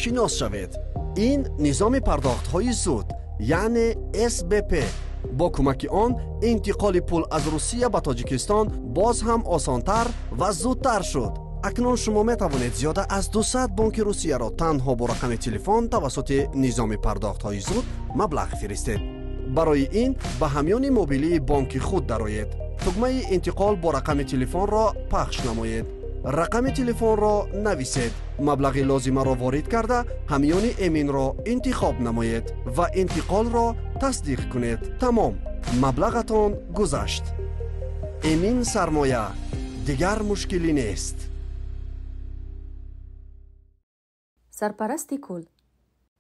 آشنا شوید. این نظام پرداخت‌های زود یعنی SBP با کمک آن انتقال پول از روسیه به تاجیکستان باز هم آسانتر و زودتر شد. اکنون شما می توانید زیاده از 200 بانک روسیه را تنها با رقم تلفن توسط نظام پرداخت‌های زود مبلغ فرستید. برای این به همیان موبیلی بانک خود درآیید. تگمه انتقال با رقم تلفن را پخش نمایید. رقم تلفن را نویسید. مبلغ لازمه را وارد کرده همیان امین را انتخاب نمایید و انتقال را تصدیق کنید. تمام، مبلغتان گذشت. امین سرمایه، دیگر مشکلی نیست. سرپرستی کل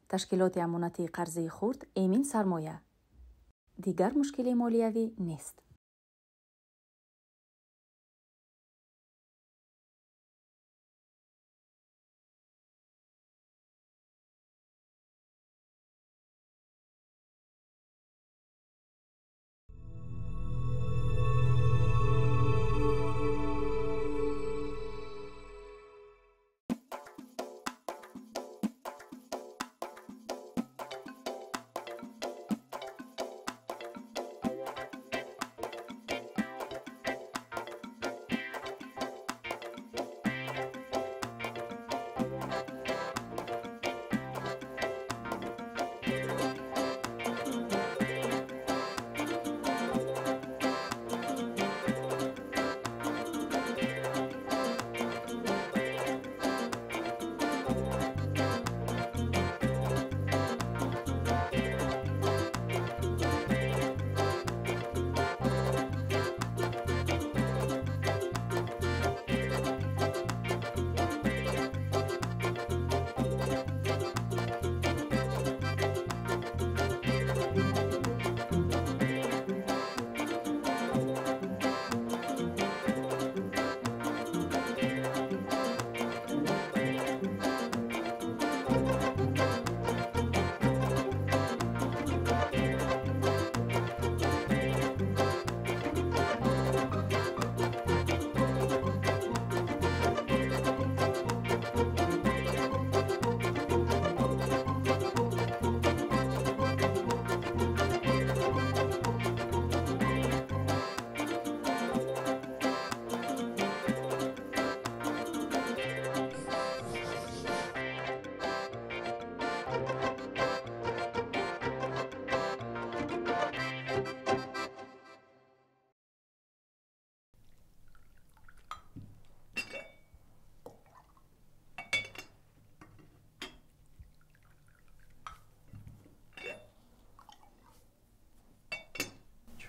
تشکیلات امانتی قرضه خرد امین سرمایه، دیگر مشکل مالیوی نیست.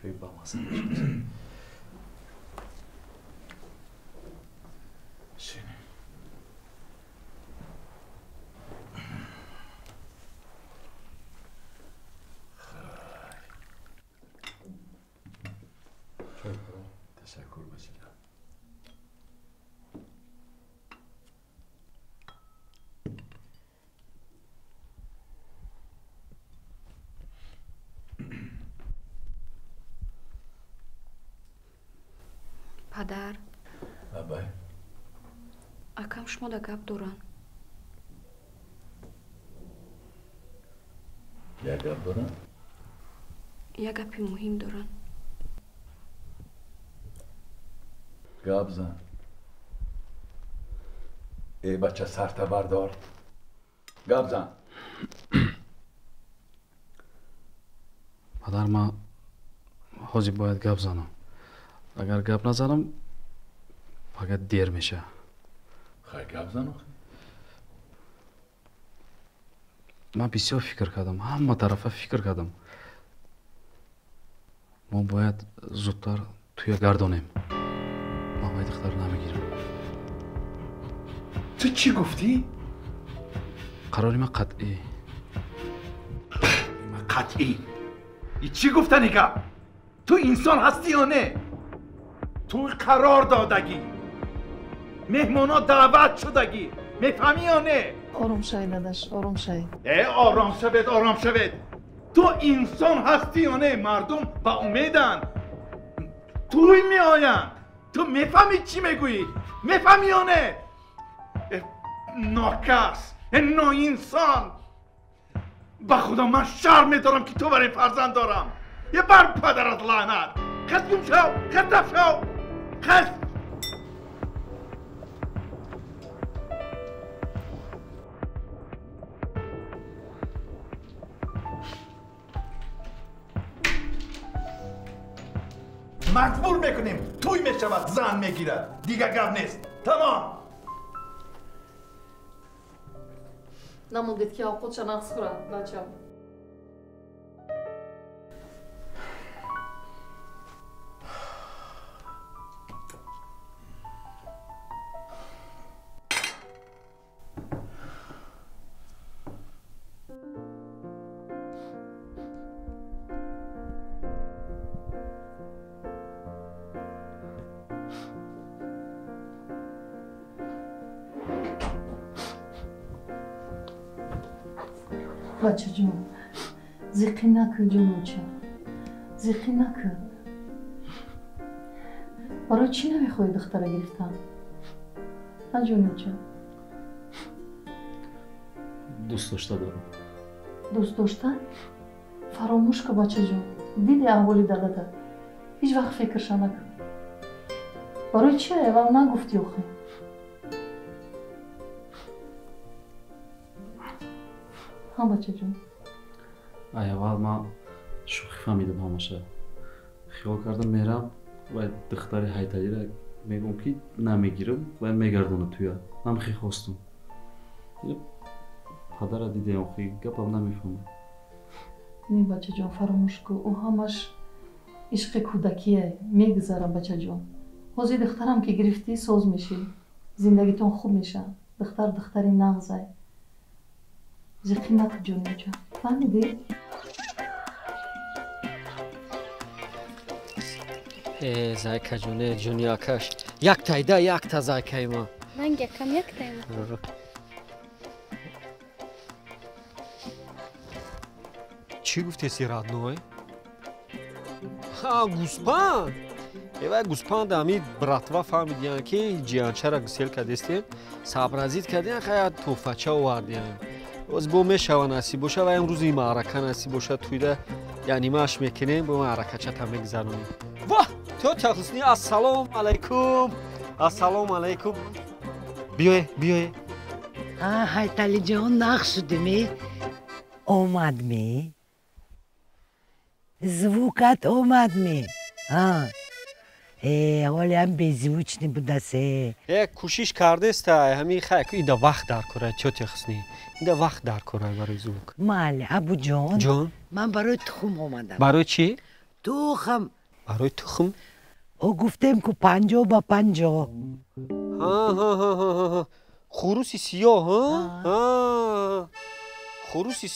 چوی با ماسه شینه چوی برو تشکر باشید. падар абай акам шумода гап доранд. як гап доранд? як гапи муҳим доранд. гап зан. ای بچه سرته بردار. گپ زن. پدر من حاجی باید گپ زنم. اگر گپ نزنم فقط دیر میشه. خیلی گپ زن آخه. من بسیار فکر کردم. همه طرفه فکر کردم. ما باید زودتر توی گردانیم. من باید اختار نمیگیرم. تو چی گفتی؟ قراری من قطعی. قطعی؟ ای چی گفتنی که؟ تو انسان هستی یا نه؟ تو قرار دادگی مهمانا دعوت شدگی میفهمی یا نه؟ آرام شوید داداش، آرام شوید. آرام شوید، آرام شوید. تو انسان هستی یا نه؟ مردم با امیدن توی می آین. تو میفهمی چی میگویی؟ میفهمی یا نه؟ ناکس نوع انسان. با خدا من شرم دارم که تو برای فرزند دارم. یه بر پدرت لعنت. خست گم شو، خست رفت شو، خست. مجبور میکنیم توی میشود زن میگیرد دیگه گپ نیست. تمام. نموندید که خودش نقص خورد بچه. بچه جون زیقی نکن جونوچه زیقی نکن برای چی نمیخوای دختره گرفتن؟ نه جونوچه دوست داشته دارم. دوست داشتن؟ فراموش که بچه جون دیدی احوالی دادته هیچ وقت فکرش نکن برای چی اول نگفتی آخه؟ ها بچه جون اول من شوخی فهمیدم همشه. خیال کردم میرم و دختر حیدری را میگم که نمیگیرم و میگردم توی. من خیلی خواستم. پدر دیدم خیلی گپم نمیفهمم. نه بچه جون فراموش کو او همش عشق کودکیه میگذره بچه جون. حوزی دخترم که گرفتی سوز میشی زندگیتون خوب میشه. دختری نغزه زیقی نکن جونو جان فهمیدی؟ زایکا جونه جونیاکش یک تایده یک تا زایکای ما من یکم یک تایده چی گفتی سیراد نوی؟ ها گوسپند ایوه گوسپند همین براتوا فهمیدین که جیانچه را گسیل کردستیم صبرازید کردین خیلی توفچه آوردین از با میشوه نصیب باشه و امروز این معرکه نصیب باشه توی ده یعنی ماش میکنیم با معرکه چه تا میگذرونیم. واه تو چخصنی السلام علیکم السلام علیکم بیای حیدری جان نقش شدیمی اومد می звукат اومد می ولی هم بیزوچ نبوده سه کوشش کرده است همین خیلی ایده وقت در کره چه تخصنی ایده وقت در کره برای زوک مالی ابو جان من برای تخم اومدم. برای چی؟ تخم. برای تخم؟ او گفتم که 50 با 50 خروسی سیاه ها؟ خروسی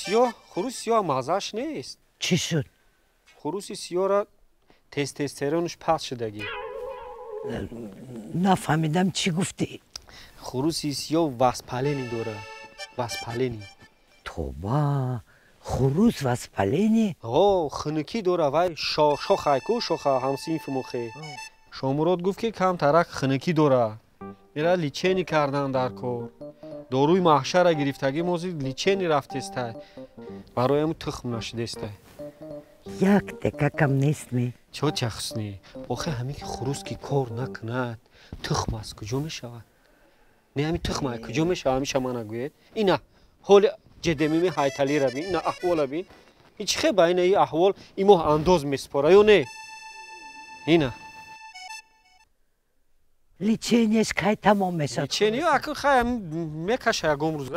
سیاه مزهش نیست. چی شد؟ خروسی سیاه را تستوسترونش پس شدگی. نفهمیدم چی گفتی؟ خروسی سیاه وسپالینی داره. وسپالینی. توبه خروس وسپالینی؟ خنکی داره وای شاخه کو شاخه همسینف مخه. شامورات گفت که کم ترک خنکی داره. میره لیچنی کردن در کار. داروی محشر را گرفتگی موزی لیچنی رفته است. برای همون تخم نشده است. یک دکه کم نیست می؟ چه چخصنی؟ آخه همین که خروس که کار نکند تخم از کجا می شود؟ نه همین تخم از کجا می شود؟ همیشه من نگوید اینا حال جدمی می حیدری را بین اینا احوال بین هیچ خیلی با این احوال ایمو انداز می سپاره یا نه؟ اینا لیچنیش که تمام میشد؟ لیچنی اکنون خیلی میکشه یکم روز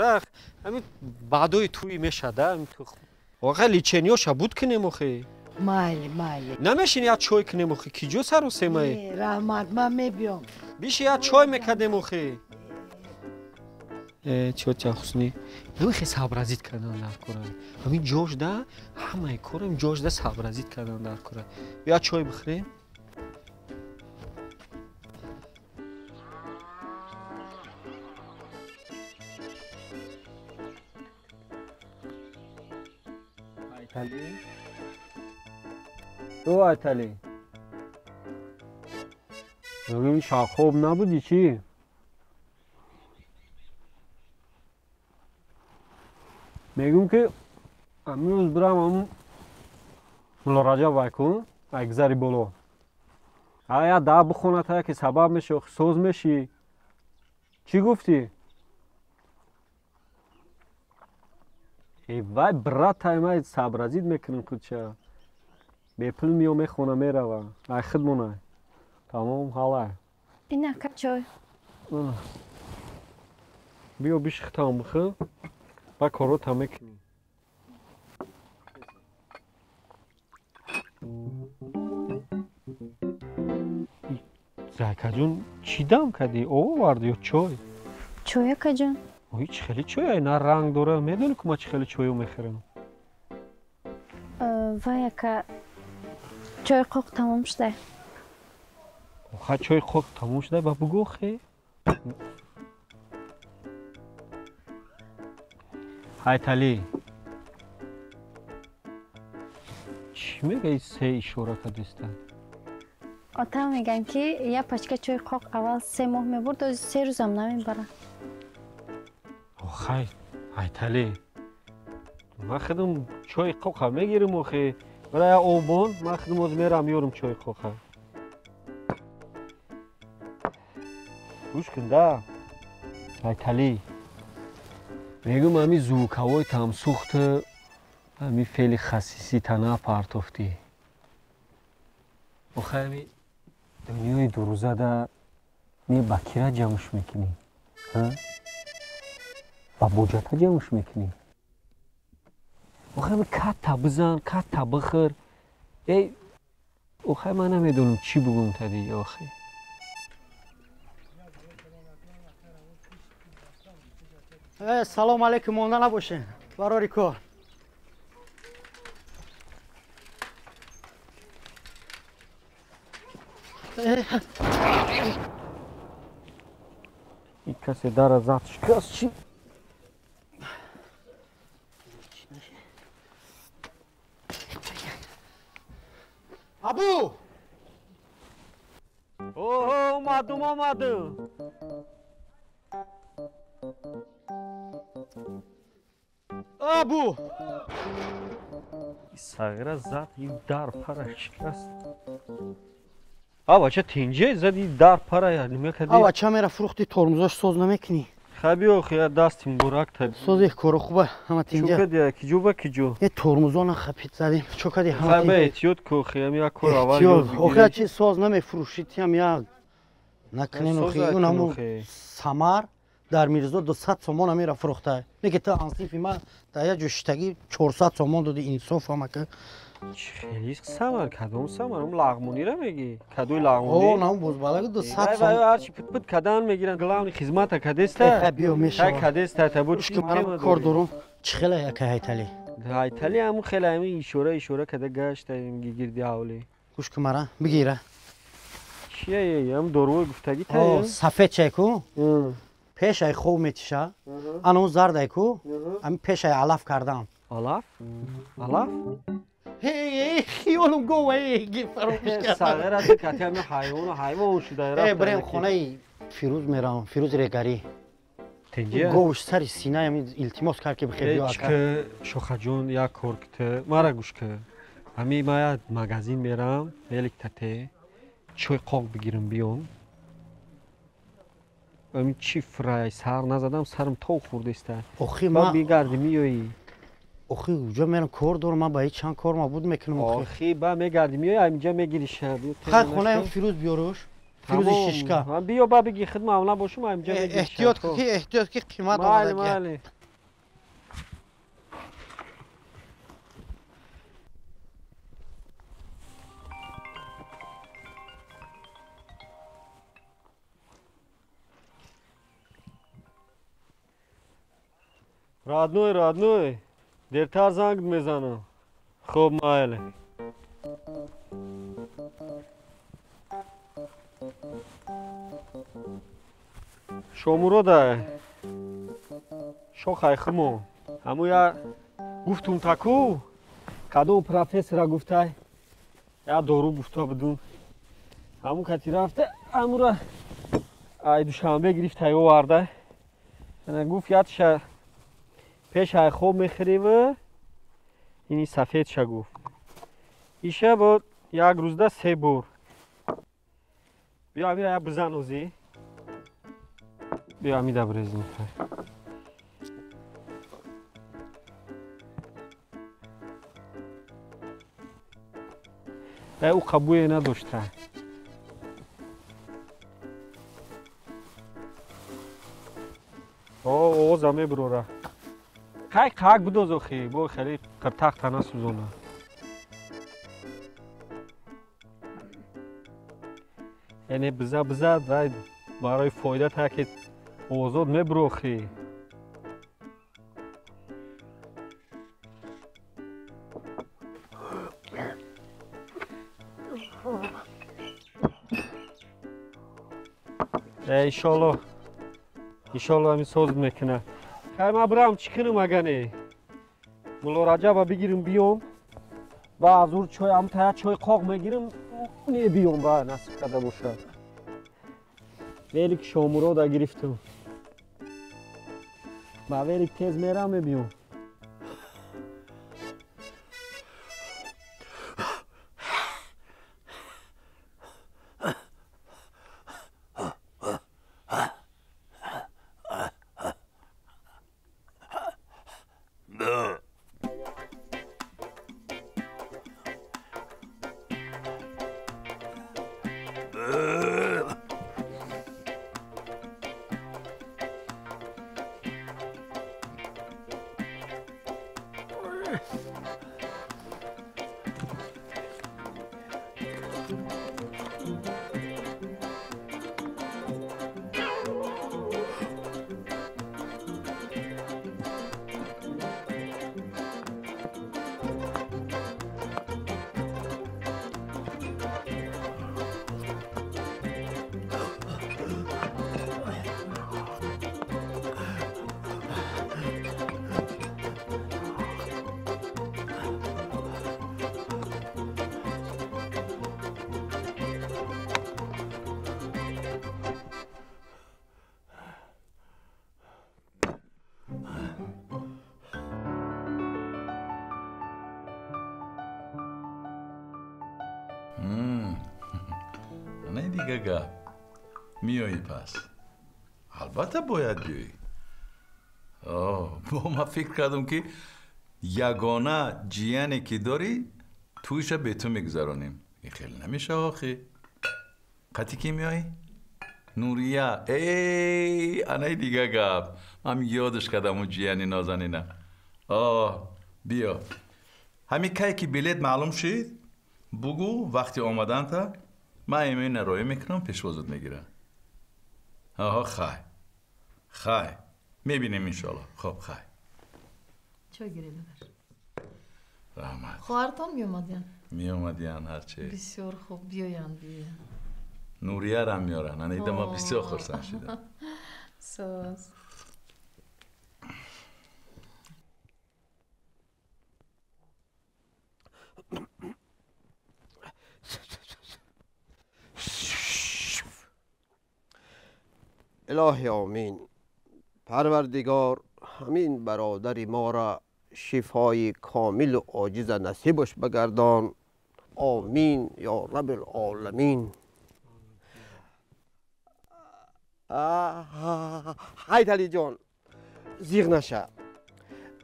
همین بعدای توی میشده همین تخم آخه لیچنیو شبود کنیم آخه مالی نمیشین یا چای کنیم آخه کی جو سر و سیمه رحمت من میبیام بیش یا چای میکردیم آخه چه حسنی نمیخوای صبرازید کردن در کره همین جوش ده همه کارم جوش ده صبرازید کردن در کره یا چای بخوریم تو عطلی بگیم شب خوب نبودی چی؟ میگم که امروز برم همون ملا رجب وایکن اگذاری بولو آیا دا بخونه تا که سبب میشه سوز میشی چی گفتی؟ ای وای برات تایمای صبرازید میکنم کچه بپل میو میخونه میروا ای خدمونه تمام حالا این اکا چای بیا بیش ختام بخه با کارو تا میکنی زایکا جون چی دم کردی؟ او واردی یا چای؟ چای اکا جان هیچ خیلی چای اینا رنگ داره میدونی که ما چه خیلی چایو میخورم وای اکا چای قوق تمام شده خواهد چای خوک تموم شده با بگو خی حیطلی چی میگه این سه اشاره که دسته؟ آتا میگن که یه پچکه چای قوق اول 3 ماه میبرد و 3 روز هم نمیبره خی حیطلی من خودم چای قوق میگیرم و خی برای آبان من خودم از میرم میارم چای قوق گوش کن ده حیطلی میگم همی زوکوای تم سوخت همی فعلی خصیصی تنها پرتافتی آخه همی دنیای دو روزه ده می بکیره جمعش میکنی با بوجتا جمعش میکنی آخه همی کتا بزن کتا بخور ای آخه من نمیدونم چی بگم تدی آخه سلام علیکم مونده نباشین برای کار این کسی در از ذات شکست چی؟ ابو اوه اومدم ابو ساغر زد این در پره شکست آبا چه تینجه زدی در پره یعنی میکردی آبا چه میره فروختی ترمزاش سوز نمیکنی خبی و خیلی دستیم برک تد سوزی کارو خوبه همه تینجه چو کدی کجو با کجو یه ترمزان خپید زدیم چو کدی همه خبی تینجه اتیوت کو خیلی یا کار اول احتیاط آخه چی سوز نمیفروشید هم یا نکنین اخی اون همون سمر در میرزا 200 تومان میره فروخته میگه تا انصیفی من در یه جوشتگی 400 تومان دادی انصاف هم که خیلی سمر کدوم سمر اون لغمونی را میگی کدوی لغمونی اوه نه بزبالگی 200 تومان هرچی پت پت کدان میگیرن گلاونی خدمت کدسته بیا میشه کدسته تبود که من کار دارم چه خیلی یک هیتلی هیتلی همون خیلی همین اشاره کده گشت گیردی حولی گوش که مرا بگیره چیه هم دروی گفتگی تا سفید چکو پیش ای خوب میتیشه اون زرد ایکو ام پیش ای علف کردم علف علف هی خیالم گوه فراموش کردم صغیر از کتی همین حیوان شده رفت بریم خونه فیروز میرم فیروز ریگاری تنجیه گوش سر سینه همین التماس کرد که بخیر بیا که شوخه جون یک کار کته مرا گوش که همین ما مغازین میرم لیک تته چای قاق بگیرم بیام همین چی فرای سر نزدم سرم تو خورده است اخی ما بیگردی میایی اخی اونجا میرم کار دارم من با چند کار ما بود میکنم اخی با میگردی میایی اینجا میگیری شب خیر خونه فیروز بیاروش فیروز شیشکا بیا با بگی خدمت اونا باشم اینجا میگیری احتیاط که قیمت مالی رادنوی دیرتر زنگ میزنم خوب مایله شامورو ده شو خیخمو همو یا گفتم تاکو کدوم پروفسور گفته یا دارو گفته بدون همو کتی رفته همو را ای دوشنبه گرفت هیو وارده گفت یادش пешай хоб мехӯрива ини сафед шагуф иша бо як рӯзда 3 бор биё амира як бизан ӯзи биё амида бурезин ӯ қабуе надошта овоза мебурора хай қак бидоз охи бо хеле қиртақта насӯзона яъне биза вай барои фоида таке озод мебуро охи иншалло ҳамин соз мекунад хай ман бирам чӣ кунам агане мулло раҷаба бигирим биём ва аз ур чой ам тая чой қоқ мегирам мебиём ба насиб карда бошад велик шомурода гирифтам ба велик тез мерам мебиём نه دیگه گپ میایی پس البته باید بیایی با ما فکر کردم که یگانه جیانی که داری تویش به تو میگذارونیم این خیلی نمیشه آخی قطعی که میایی نوریا ای انای دیگه گپ من یادش کردم اون جیانی نازنینه بیا همین که که بلیت معلوم شد بگو وقتی آمدن تا من ایمه نرایی میکنم پیشوازت میگیرم خای میبینیم انشالله خب خای چای گیری بدر رحمت خواهرتان میومدین هرچی بسیار خوب بیاین نوریه را میارن انیده ما بسیار خرسن شدم ساز الهی آمین پروردگار همین برادر ما را شفای کامل و عاجز نصیبش بگردان آمین یا رب العالمین حیدری جان زیغ نشه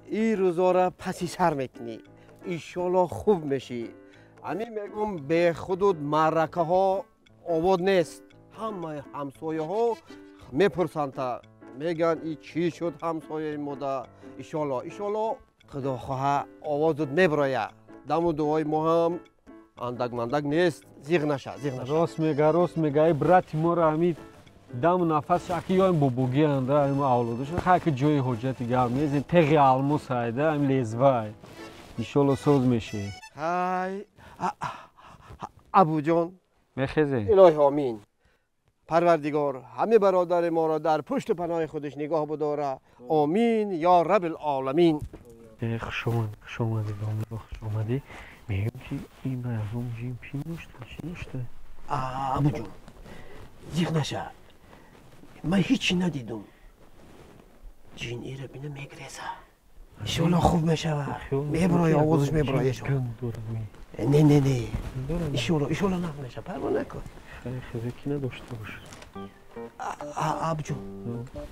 این روزا را پسی سر میکنی ایشالا خوب میشی همین میگم به خودت مرکه ها آباد نیست همه همسایه ها میپرسند تا میگن ای چی شد همسایه ماده ایشالا خدا خواه آوازت میبراید دم و دعای ما هم اندک مندک نیست زیغ نشه راست میگه ای برات ما را همید دم و نفس شکی یا این بوبوگی انده این اولادش خیلی که جای حجتی گرم نیست این تقی علموس هایده این لیزوای ایشالا سوز میشه های ابو جان میخیزه الهی آمین پروردگار همه برادر ما را در پشت پناه خودش نگاه بداره آمین یا رب العالمین خوش اومدی خوش اومدی میگم که این مردم جیم چی نوشته ابو جان زیغ نشه من هیچی ندیدم جین ایره بینه میگریزه ایشالا خوب میشه میبرای آوازش میبرای نه ایشالا نمیشه پروا نکن خیلی کی نداشته باشه آبجو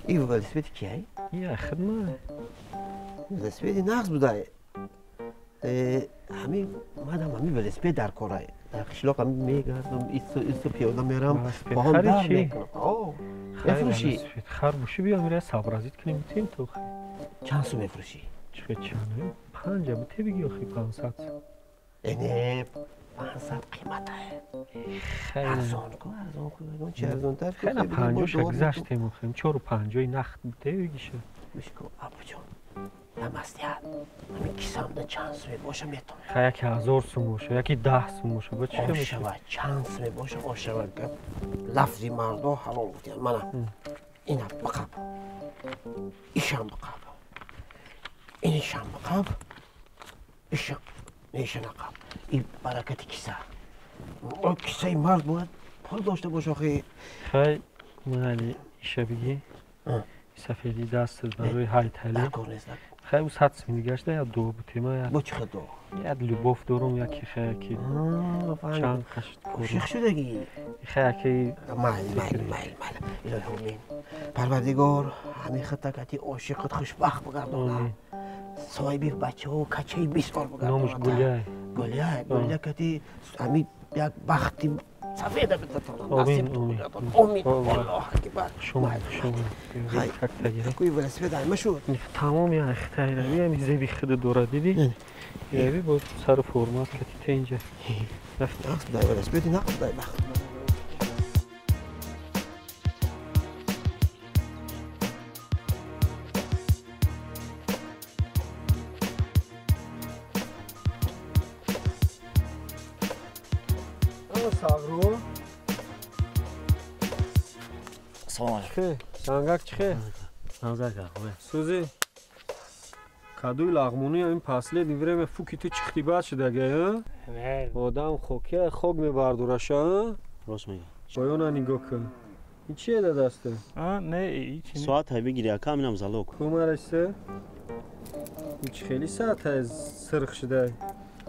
این ولسپید کیه؟ یه خدمه ولسپید نقص بوده همین همین ولسپید در کاره در قشلاق همین میگردم ایستو پیاده میرم با هم در میکنم بفروشی خربوشی بیا میره صبرازیت کنیم تیم تو چند سو میفروشی؟ چه چند؟ 5 بته بگی آخی 500 نه 500 قیمته ارزان کن بگم چه ارزان تر خیلی 50 گذشتیم خیم 450 نخت بته بگیشه بشکو ابو جان نمستیت همین کیسم چند سوی باشه میتونم خیلی یکی 1000 سوم باشه یکی 10 سوم باشه با چی میشه چند سوی باشه آشوا که لفظی مردا حلال بودین منم اینا بقب ایشم بقب اینشم بقب ایشم نیشه نقب این برکت کیسه او کیسه مرد باید پول داشته باشه خیلی خیلی منالی ایشه بگی سفیدی دست روی هایتالی خیلی اوز حدس میگشته یا دو بودیم یا با چه دو؟ یا لوبوف دارم یکی خیلی چند قشت کورم شیخ شدگی خیلی مال الهی همین پروردگار همین خطاکتی عاشقت خوشبخت بگردونه صاحبی بچه ها و کچه 20 سال بگردونه نامش گلیه کتی همین یک بختی سفیده بدتون آمین الله اکبر شما کوی ولسپید همه شد تمام یا اختیاری روی همی زیبی خود داره دیدی؟ یعنی با سر فرمات کتی تا اینجا نقص دای ولسپیدی نقص دای بخت ساغرو سلام علیکم سنگک چخه؟ سنگک خوبه سوزی کادوی لاغمونی این پاسله دیوره فوکی تو چختی باد شده گه نه آدم خوکه خوک میبردورش ها راست میگه بایونا نگاه کن این چیه ده دسته؟ نه ایچی نه ساعت های بگیری اکا همینم زلوک کمرشته؟ این چه خیلی ساعت های سرخ شده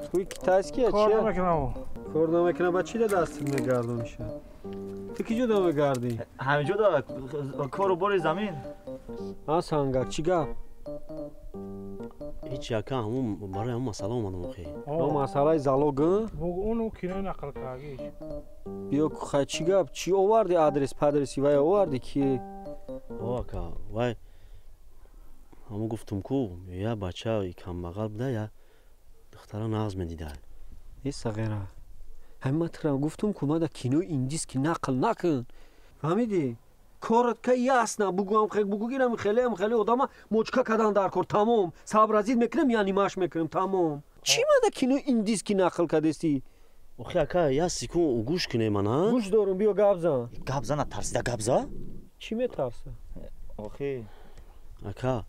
توی تایس کیه چیه؟ کار نمیکنم کار نمیکنه با چی ده دست میگردونیشه؟ تو کی جدا میگردی؟ همه جدا کارو باری زمین سنگک چی گفت؟ هیچ یکا همون برای همون مسئله اومدم اخی همون مسئله زلوگه؟ اونو کنه نقل کاغیش بیا خیلی چی گفت؟ چی آوردی آدرس پدرسی وای آوردی کی؟ اکا وای همون گفتم کو یا بچه کم بغل بوده یا دخترها نغز میدیده ای صغیره همه ترم گفتم که ما در کینو انگلیس که نقل نکن فهمیدی؟ کارت که یاس نه بگو هم خیلی بگو گیرم خیلی آدم موچکا کدن در کار تمام صبر ازید میکنم یعنی ماش میکنم تمام چی ما در کینو انگلیس که نقل کدستی؟ اخی اکا یا سیکون گوش کنه من ها؟ گوش دارم بیا گبزن گبزن ترسیده گبزا؟ چی میترسه؟ اخی اکا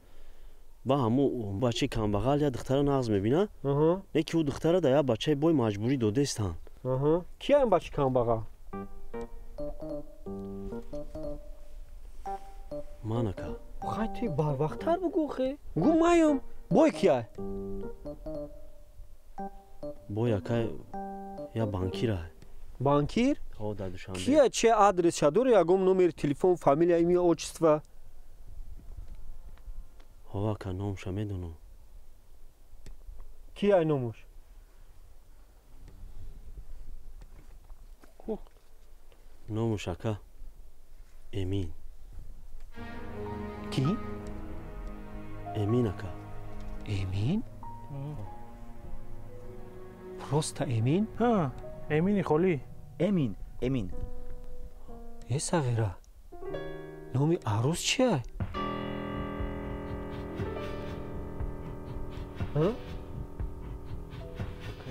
با همون بچه کم بغل یا دختر نغز میبینه نه که او دختر دا یا بچه بای مجبوری داده استن کی این بچه کم بغل؟ من اکا خیلی توی بر وقتر بگو خیلی گو مایم بای کیه؟ بای اکا یا بانکیره بانکیر؟ ها در دوشنبه کیه چه آدرس چه یا گم نمیر تلفن فامیلیا ایمی اوچستوا؟ ها اکا نامش میدونم کی ای نامش؟ نامش اکا امین کی؟ امین اکا امین؟ پروست امین؟ ها امینی خالی امین ای صغیره نامی عروس چیه؟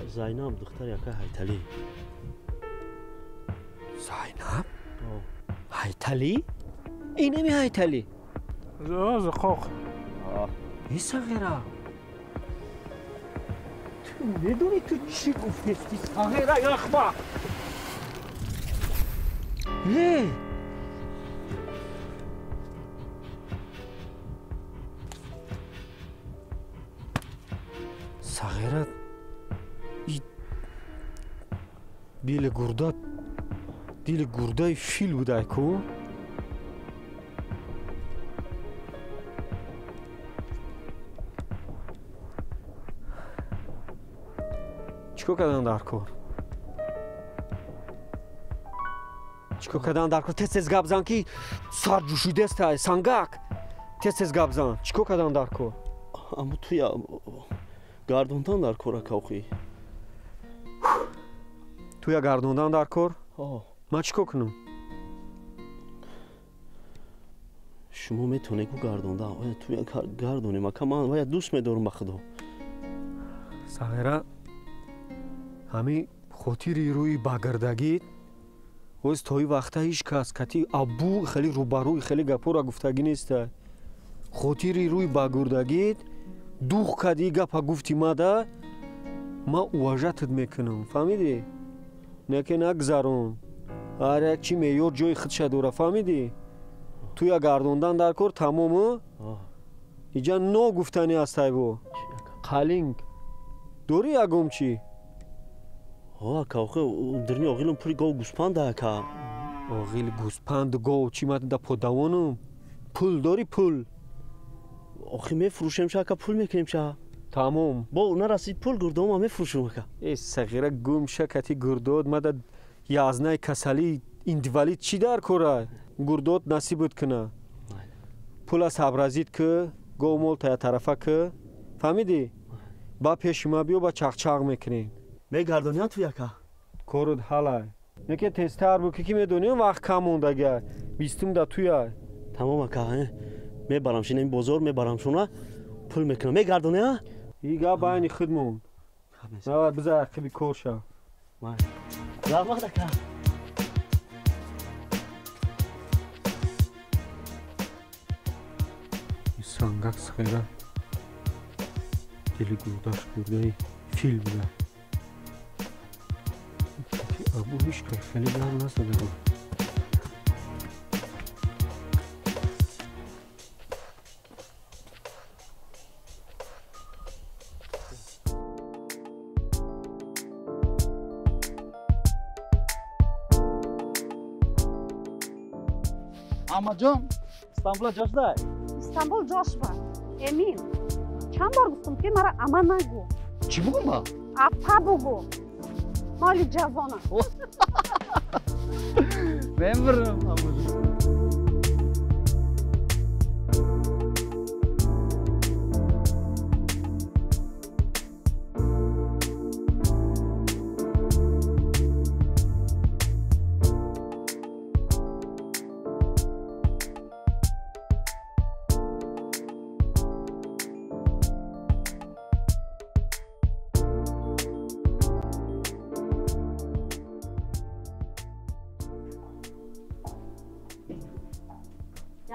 زینب دختر یکا هایتالی زینب؟ هایتالی؟ این نمی هایتالی؟ زقاق ای صغیره تو میدونی تو چی گفتی صغیره یا اخبار؟ сағират дили гурдаи фил будай ку чикор кардан дар кор тез гап зан ки сар ҷӯшидастай сангак тез гап зан чикор кардан дар кор аммо ту я гардондан дар кор акавхи ту я гардондан дар кор ман чикор кунам шумо метонегу гардондан вая ту я гардонем ака ман вая дӯст медорам ба худо сағира ҳамин хотири рӯи багардагит оз тои вақта ҳеҷ кас кати абу хеле рӯбарӯи хеле гапора гуфтагӣ неста хотири рӯи багурдагит дух кади гапа гуфти мада ман уважатат мекунам фаҳмидӣ неке нагзарон ҳар як чӣ меъёр ҷои худша дора фаҳмидӣ ту я гардондан дар кор тамому иҷа но гуфтанӣ астай бо қалинг дорӣ ягом чӣ ака дирни оғилам пули гов гӯспанда ака оғил гӯспанд гов чӣ ман да подавонам пул дорӣ пул охи мефурӯшемша ака пул мекунемша тамом бо нарасид пул гурдома мефурӯшем ака сағира гумша кати гурдод мада язнаи касали индивалид чӣ дар кора гурдод насибат куна пула сабразид ки гов мол тая тарафа ки фаҳмидӣ ба пеши ма биё ба чағчақ мекунем мегардоням ту яка корут ҳалай неке тезтар бу ки медонем вақт кам мондага бистум да туяй тамом ака мебарам шинами бозор мебарам шуна пул мекунам мегардонем и гап байни худ монд навай биза ақиби кор шав завмад ака сангак сағира дили гурдаш гурдаи фил буда абу ҳеҷ кас хеле гам назада амаҷон истанбул ҷошдай истанбул ҷошба эмин чанд бор гуфтам ки мара ама нагӯ чӣ бугум ба апа бугу моли ҷавона мебирам амаҷон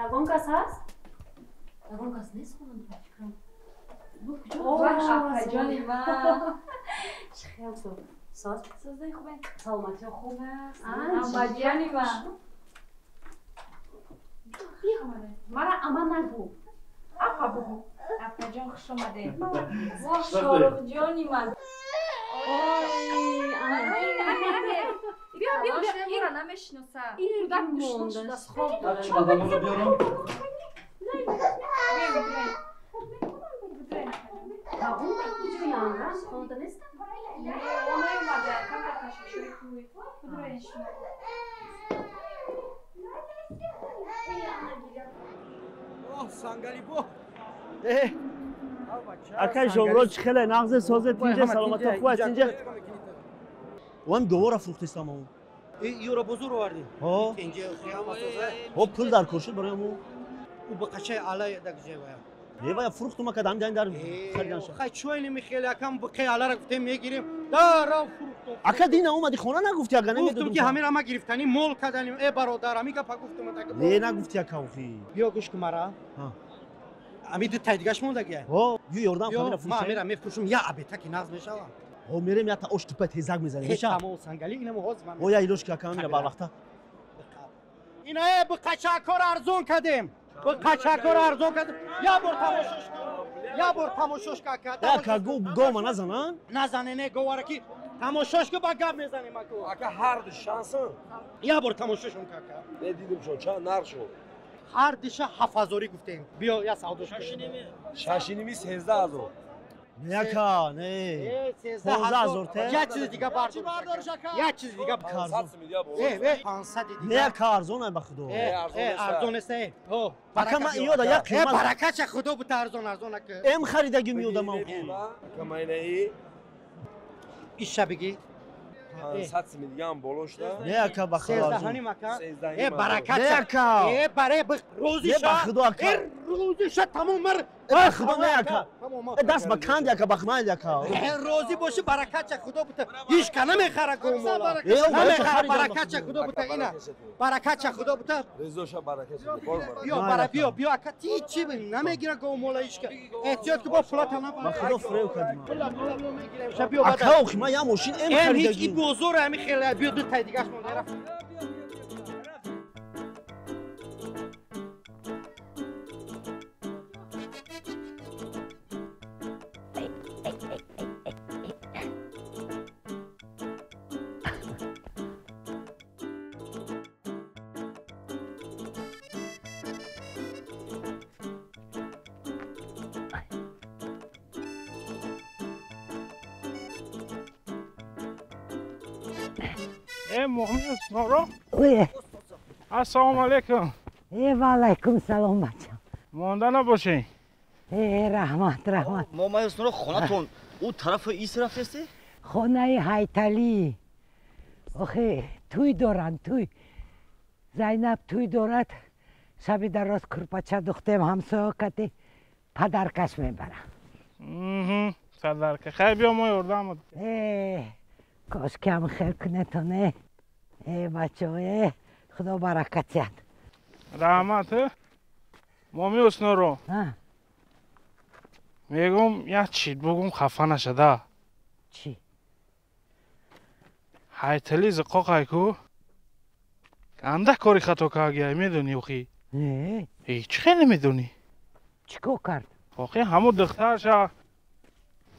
ягон кас ҳаст? ягон кас нест хонам фикрам. Акаҷони ман. Чӣ хел ту? Создаи хубе? Саломатӣ хуб аст? Амаҷони ман. мара ама нагӯ. Апа бугу. Акаҷон хуш омадед. Воҳ шорухҷони ман. Бия ира намешиноса. Кӯдак кушна шудааст хоб дорад. Чемоданро биёрам. Ягон ба куҷоянд? Хонада нестанд? Не, он наомада. Камка ташвишои кӯй. Кудроян шумо. сангали бо акай жомро чӣ хеле нағзе созе тинҷа саломата хуб аст тинҷа вам гавора фурӯхтестам ам юро бузур овардӣ пул дар кор шуд барои аму ӯ ба қачаи алай дагҷевая евая фурӯхтума кадам ҷайн дар харидан шуд хай чойли михеле акам ба қай алара гуфтем мегирем дарав фурӯхтум ака дина омади хона нагуфти ага гуфтум ки ҳамира ма гирифтани мол каданим бародар ами гапа гуфтум не нагуфти ака ухи биё гӯш кун мара ами ду тай дигаш мондагия ё ёрдам ҳамира фурӯшем ма ҳамира мефурӯшам я абетаки нағз мешавам мерем ята ош тупа тезак мезанем меша тамом сангали инам ҳоз ман о я илош ки ака ҳамира барвақта ина ба қачакор арзон кадем ба қачакор арзон кадем я бор тамошош кун یا بار تماشاش که اکا گو ما نزنن؟ نزنه نه گواره که تماشاش که با گپ میزنیم اکو اکا هر دو شانسن یا بار تماشاشون که ندیدم شون چند نر شد هر دیشه 7000 گفتیم بیا یا سعودش شاشینیمی 13000 یکا نه 15000 ته یا چیز دیگه بردار یا چیز دیگه 500 میلیارد 500 دیگه نه کارزونه بخدو ارزون است او اکا ما یودا یک قیمت برکت خدا بود ارزون که ام خریدگی میودا ما کما اینه این شبگی 500 میلیون بولوش نه نه اکا بخدا 13 مکا برکت نه برای روزیش روزیش تمام مر بخدا نه اکا دست بکند یکا بخمال یکا روزی باشه برکت خدا بود هیچ کنه میخره کومولا نمیخره برکت خدا بود اینا برکت خدا بود رزوشا برکت بیا اکا چی ببین نمیگیره کومولا هیچ که احتیاط که با فلات هم بخدا فریو کردیم بیا اکا ما یا ماشین ام خریدگی بزرگ همین خیلی بیا دو تا دیگه‌اش مونده رفت محمد اسنارا السلام علیکم و علیکم سلام بچه مانده نباشین رحمت محمد اسنارا خونتون او طرف ایس رفته؟ خونه هیتلی آخه توی دارن توی زینب توی دارد شبی در راست کرپچه دختم همسایه کتی پدرکش میبرم پدرکش خیلی بیا ما یردم کاش کم خیر کنه تو نه بچه های خدا برکت یاد رحمت مامی اسنارو میگم یه چی بگم خفه نشده چی؟ هایتلی زقاقه کو انده کاری خطا که میدونی اوخی؟ هیچ خیلی نمیدونی چیکار کرد؟ آخه همون دخترش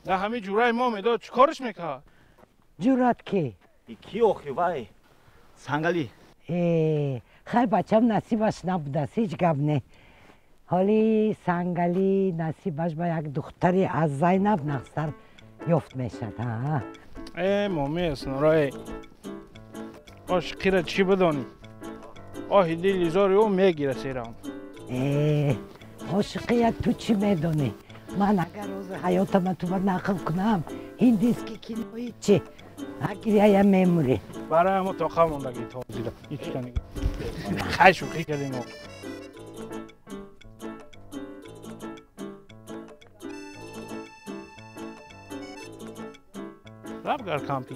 در همین جورای ما میداد چیکارش میکرد؟ جورت کی؟ کی اوخی وای سنگلی خیلی بچم نصیبش نبوده هیچ گپ نه حالی سنگلی نصیبش با یک دختری از زینب نقصر یفت میشد مامی اسنارا عاشقی را چی بدانی؟ آهی دلی زاری او میگیره سیرم عاشقیت تو چی میدونی؟ من اگر روز حیاتم تو باید نقل کنم هندیسکی کینویی چی؟ اگری هایم میموری برای همه تاقه موندگی تازی را هیچ کنی خیلی شوخی کردیم ما رب گر کامپی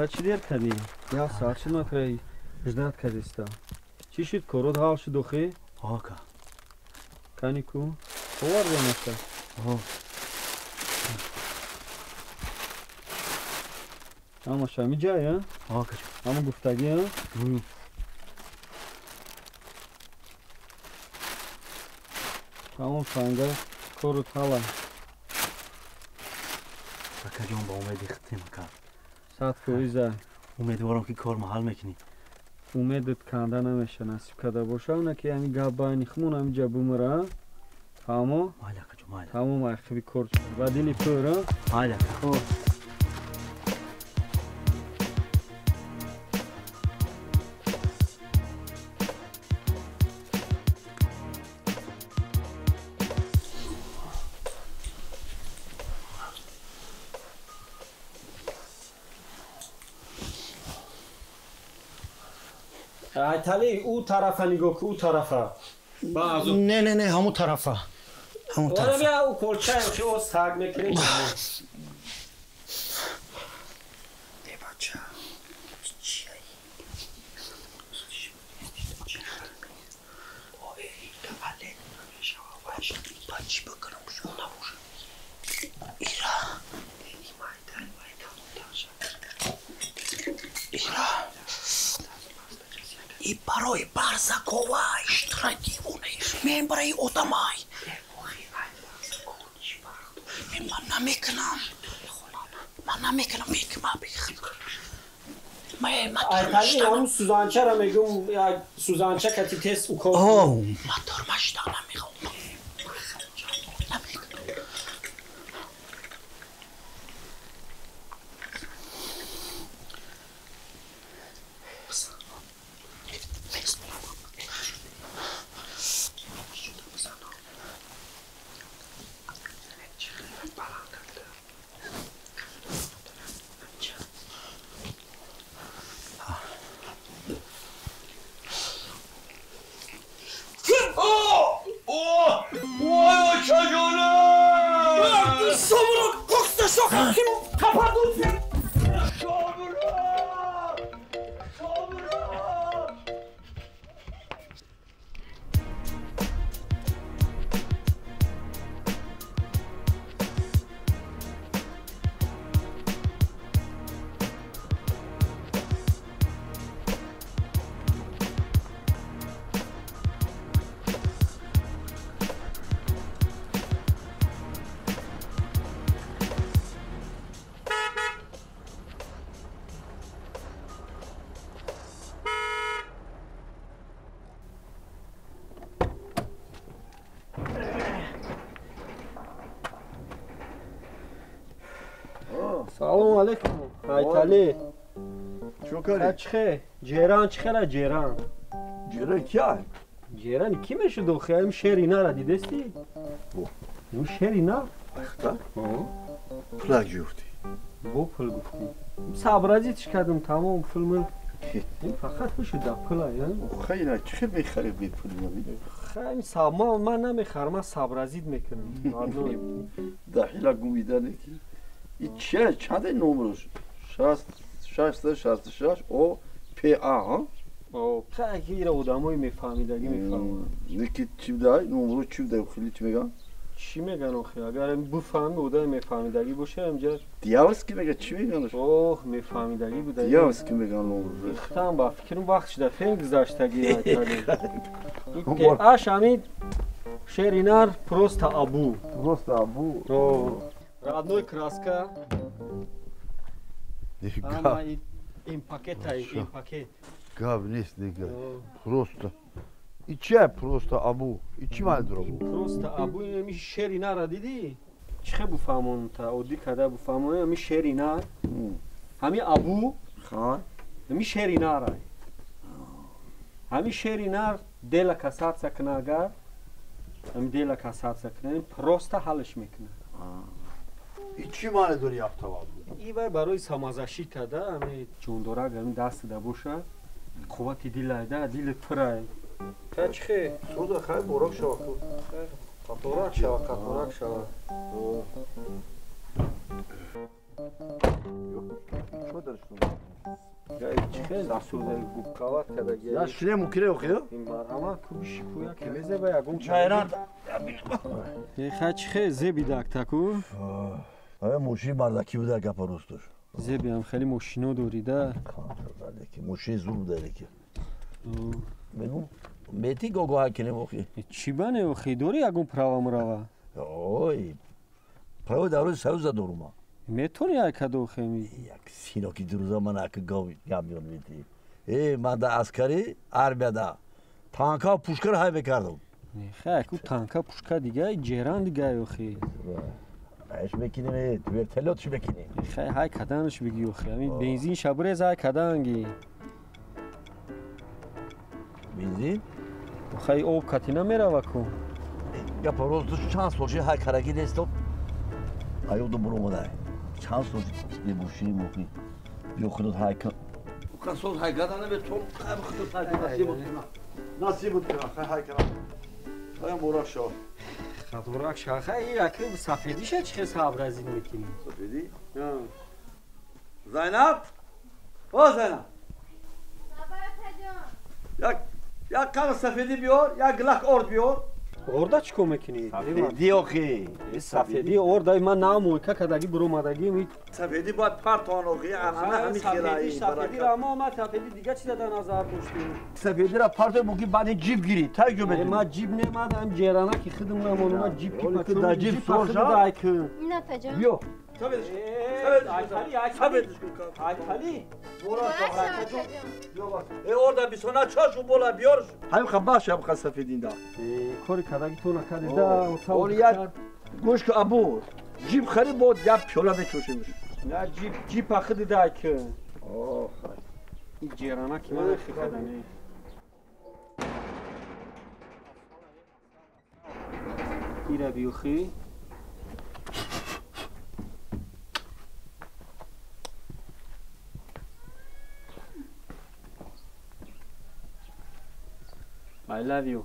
چی دیر کردی؟ یا ساعت شد نکردی؟ اجداد کردیستا چی شد کرد حال شد دوخی؟ آکا کنی کو؟ خوار دانستا اما شمی جایی ها؟ آکا اما گفتگی ها؟ اما فنگه کرد حالا اکا جان با اومدی ختم کرد ساعت کویزه امیدوارم که کار محل میکنی امیدت کنده نمیشه نصیب کرده باشه اونه که یعنی گبانی خمون همینجا بومره تمام تمام اخوی کرد و دیلی پوره ایتالی او طرفه نگاه که او طرفه نه همون طرفه همون طرفه او کلچه او سگ میکنی ای برای برزکوه اشترا دیوونه من برای آدمای من نمیکنم میگم Айтали ҳам сузанчара мегум як сузанча кати тест укол. من درمشتا نمیخوام Салом алейкум. Айтали. Чё кори? Ачхе. Ҷеран чихера ҷеран. Ҷеран кия? Ҷеран ки мешуд охи? Ам шери нара дидести? Ну шери на? Ахта? Пулак ҷуфти. Бо пул гуфти. Сабрази чӣ кардам тамом пулман. Ин фақат мешуда пула, я? Хайра, чӣ хел мехари бе пули мабинем? Хай сабма ман намехарам, ман сабразид мекунам. Мардон. Дахила гумидане ки. И че, чанде номрош? 66 о ПА, ҳа? О, хай ира одамои мефаҳмидаги мефаҳманд. Неки чӣ дай? Номро чӣ дай? Хеле чӣ меган? Чӣ меган охи? Агар бифаҳми одами мефаҳмидаги боша амҷа. Дьяволски мега чӣ меган? Ох, мефаҳмидаги буда. Дьяволски меган номро. Ихтам ба фикрам вақт шуда фем гузаштаги айтали. Аш ҳамид шеринар просто абу. Просто абу. О, родной краска. Ама ин пакетай, ин пакет. Гав нест нега. Просто. И че просто абу? И чӣ маъни дорад? Просто абу ин шеринара дидӣ? Чӣ хел буфаҳмонам та оддӣ када буфаҳмонам ҳами шеринар. Ҳами абу. Хан. Ҳами шеринара. Ҳами шеринар дела касатса кунагар. Ҳами дела касатса кунагар просто ҳалш мекунад. И чӣ маъни дори яфтава? И вай барои самазашӣ када ҳами ҷондорак ҳами дастида боша. Қуввати дилайда, дилет пурай. Та чӣ хе? Суда хай борак шава. Қаторак шава, қаторак шава. Чо дарш? Чӣ хе? Засуда губкават када гия. Я шлем укире охи? Ин марҳама кубиши пуя ки мезеба ягон чайран. Ха чӣ хе? Зеби дактаку? Ай мошин мардаки буда гапа рост дош. Зеби ҳам хеле мошино дорида. Мошин зур буда ки. Мену мети гогоҳа кинем охи. Чӣ бане охи? Дори ягон права мурава? Ой. Права дарои саюза дорума. Метони якада охи ми? Як синоки дуруза ман аки гамён мети. Ман да аскари армияда танка пушкар ҳай мекардам. Хай ку танка пушка дига ҷеран дига охи. Айш мекинем, вертолёт шо мекинем. Хай ҳай каданш биги охи. Ами бензин шабрез ҳай каданги. Бензин? Хай об кати намерава ку. Гапа рост дош чанд солши ҳай караги нестом. Аёдум буромадай. Чанд солши бемошини мохи. Ё худот ҳай кан. Касот ҳай гада наметон. Хай худот ҳай насибот кина. Насибот кина. Хай кина. Хай борак шо. Қаторак шо. Хай яки сафедиша чӣ хел сабразид мекунӣ? Сафеди? Зайнаб? О Зайнаб. یک کم سفیدی بیار، یک گلک ارد بیار. اردا چی کار میکنی؟ سفیدی آخی. سفیدی اردا من نامویکا کداگی برآمدگی می. سفیدی باید پرتان آخی، همه همین خیلی. سفیدی را ما سفیدی دیگه چی در نظر داشتیم؟ سفیدی را پرتان بگی بعد جیب گیری، تایجو بدی. ما جیب نمیدم جیرانا کی خدم نمونم ما جیب کی پاک در جیب سوژا. نه تجا. بیو. سفیدش کن. آیتالی. اردا بیسونا چاشو بالا بیارش. همین خباش هم خاص سفیدین دا. کاری کداگی تو نکردی دا. اولیا گوش که ابو جیب خرید بود یا پیولا بچوشیم. نه جیب پخدی دا که. اوه. این جیرانا کی من خیلی. ایرا بیوخی. I love you.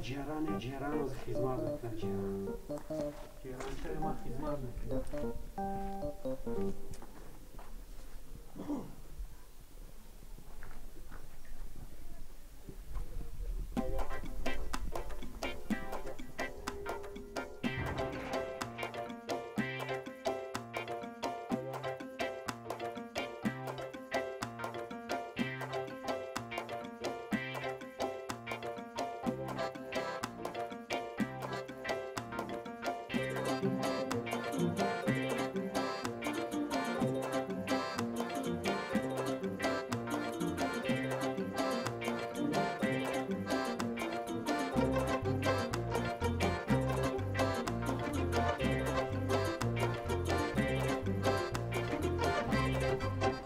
جیران از خدمت میکنه جیران چرا ما خدمت میکنه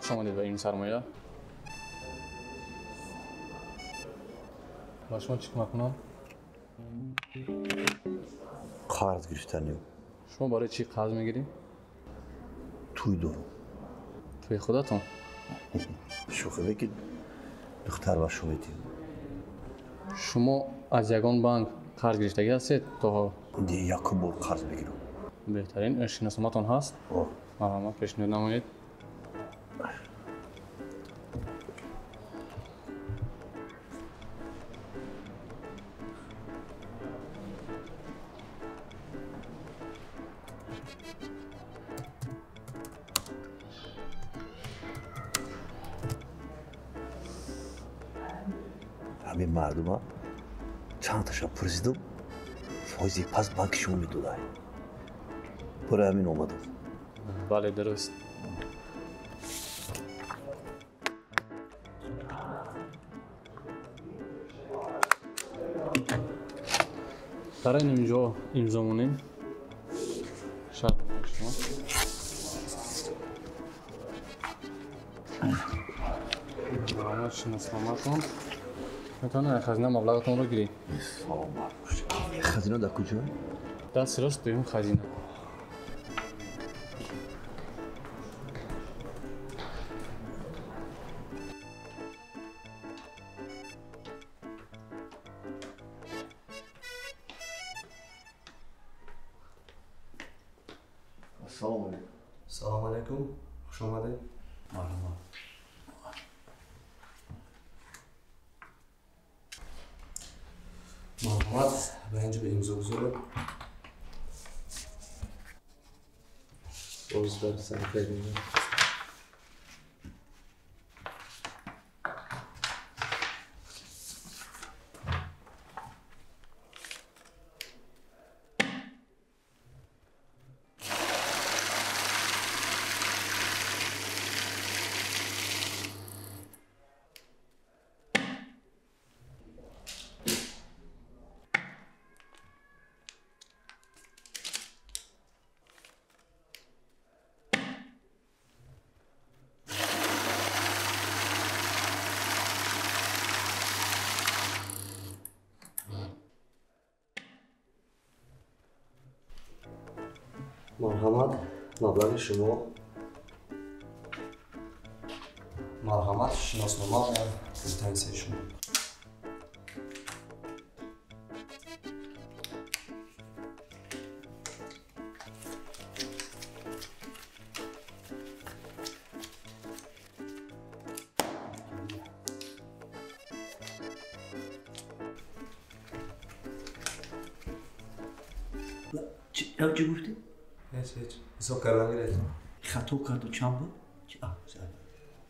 شما دید به این سرمایه با شما چی کمک کنم؟ قرض گرفتنیم. شما برای چی قرض میگیریم؟ توی دارو. توی خودتون؟ شوخی بگید دختر و شما دید. شما از یگان بانک قرض گرفتگی هستید تا دیگه یک بار قرض بگیرم. بهترین شناسنامه‌تان هست؟ مرحبا پیشنهاد نمایید. همین مردم ها چند تاشا پرسیدم فایزی پس بانکشون میدوده برای همین اومدم. بله درست. برای اینجا امضا مونین شرط شما برای شناسنامه‌تون میتونه خزینه مبلغتون رو گیرید. خزینه در کجا؟ دست راست دویم خزینه. سلام علیکم. خوش آمدید. محمد به اینجا به امضا گذاره. روز در سر خیلی مرحمت مبلغ شما مرحمت شناسنامه و کلیتنسی شما چی گفتی؟ هیچ حساب کردن گرفت خطا کرد و چند بود؟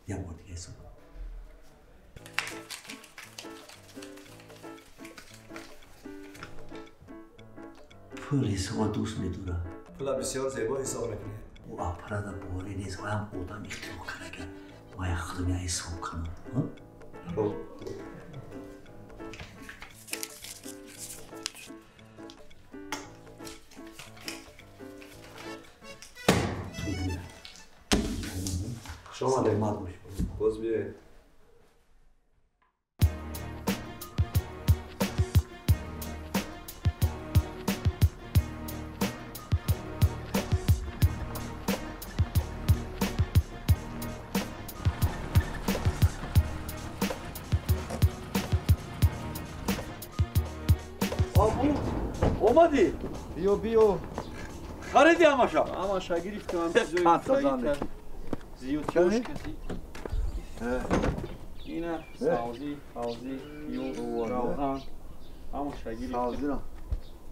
یه بار دیگه حساب پول حساب دوست میدونه پول بسیار زیبا حساب میکنه او اپرا دا بوری نیست و هم آدم اختراع کنه که ما یک خودم حساب کنم خب شما سلامت باش باز بیایید اومدی؟ بیا خریدی همشا؟ همشا گرفتم هم زیاد خوش کسی اینه سازی روغن همشا گرفتم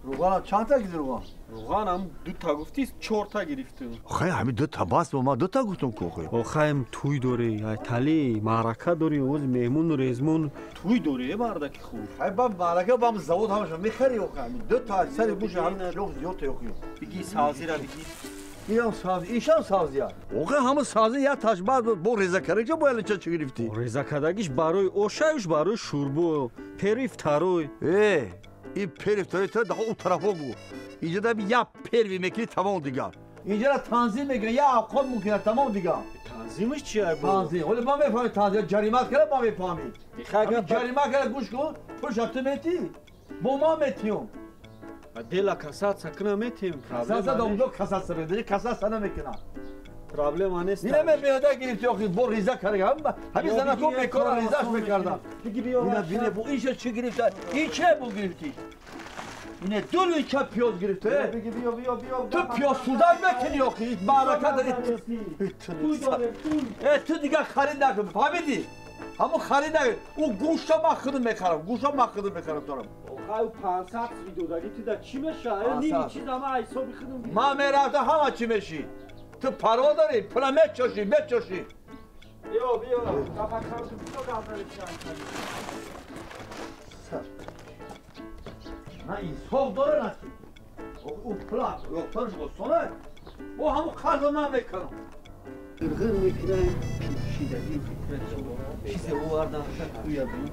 روغن چند تا گیری روغن؟ روغن هم 2 تا گفتی 4 تا گرفتم خیلی همین 2 تا بس با ما 2 تا گفتم که خیلی توی داری ایتالی معرکه داری اوز مهمون و رزمون توی داری بردک خوب خیلی با معرکه با هم زود همشا میخری همین 2 تا سری بوش هم شلوغ زیاد تا یخیم بگی سازی را بگی اینم سازی ایشان سازی ها اوقع همه سازی یا تجبار با ریزه کرده که باید چه گرفتی؟ ریزه کردگیش برای اوشایش برای شوربو پریف تروی این پریفتاری تو daha o tarafa bu. اینجا da bir ya pervi mekli tamam دیگه. اینجا را تنظیم میکنه یا اوقات ممکنه تمام دیگه. تنظیمش چیه بو؟ تنظیم. ولی ما میفهمیم تنظیم جریمت کرده ما میفهمیم. جریمت کرده گوش کن. پروش اتمیتی. با ما میتیم. دل کاسات سکنه میتیم. کاسات دامدو کاسات سرده. کاسات سنا میکنه. پرابلم آنست. اینه میاده گرفتی آخه با ریزه کرده. همین زنا کو میکنه ریزش میکرده. اینا بینه بو اینش چی گرفته؟ این چه بو گرفتی؟ اینه 2 لیتر پیاز گرفته. بیا. تو پیاز سوزن میکنی آخه معرکه داری. تو دیگه خرید نکن. فهمیدی؟ همون خرید نکن. او گوشت ما خودم میخرم. دارم. او 500 ویدیو داری تو دا چی میشه؟ نیم چیز ما حسابی خودم. ما میرفته همه چی میشی. تو پروا داری پلا میچوشی. بیا. کافا کارت تو دادن نه این صاف داره نسی او پلاک یکترش گستانه او همون قرض من میکنم گرگر میکنه پیشیدگی چیز او وردن توی بیم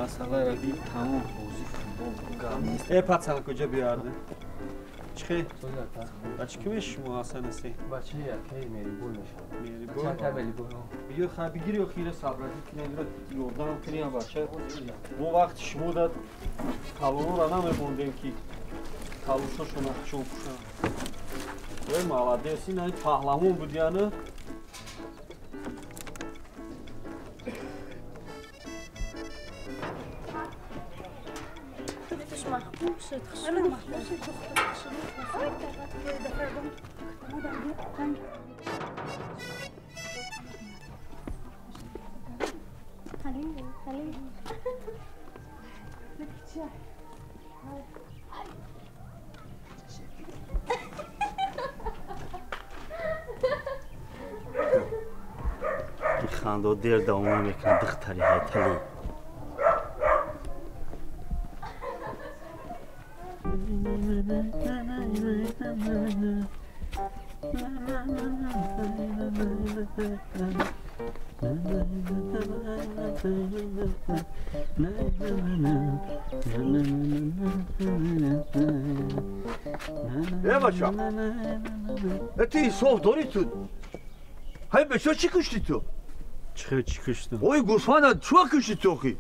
مسئله را بیم تمام بازی ای پتسل کجا بیارده؟ چخی؟ بچه که میشه شما حسن هستی؟ بچه یکی میری بول میشه میری بول؟ چه بلی بول؟ بیا خواهی بگیری و خیره صبرتی کنی را یوردن کنی هم بچه ما وقت شما داد کلونو را نمیبوندیم که کلوشو شما چون کشن وی مالادیس این پهلمون بودیانه خانده دیر دوام میکنه دختری هایتالی بچه تی صاف داری تو های بچه چی کشتی تو؟ چی کشتم؟ اوی گوسفند چو کشتی تو خی؟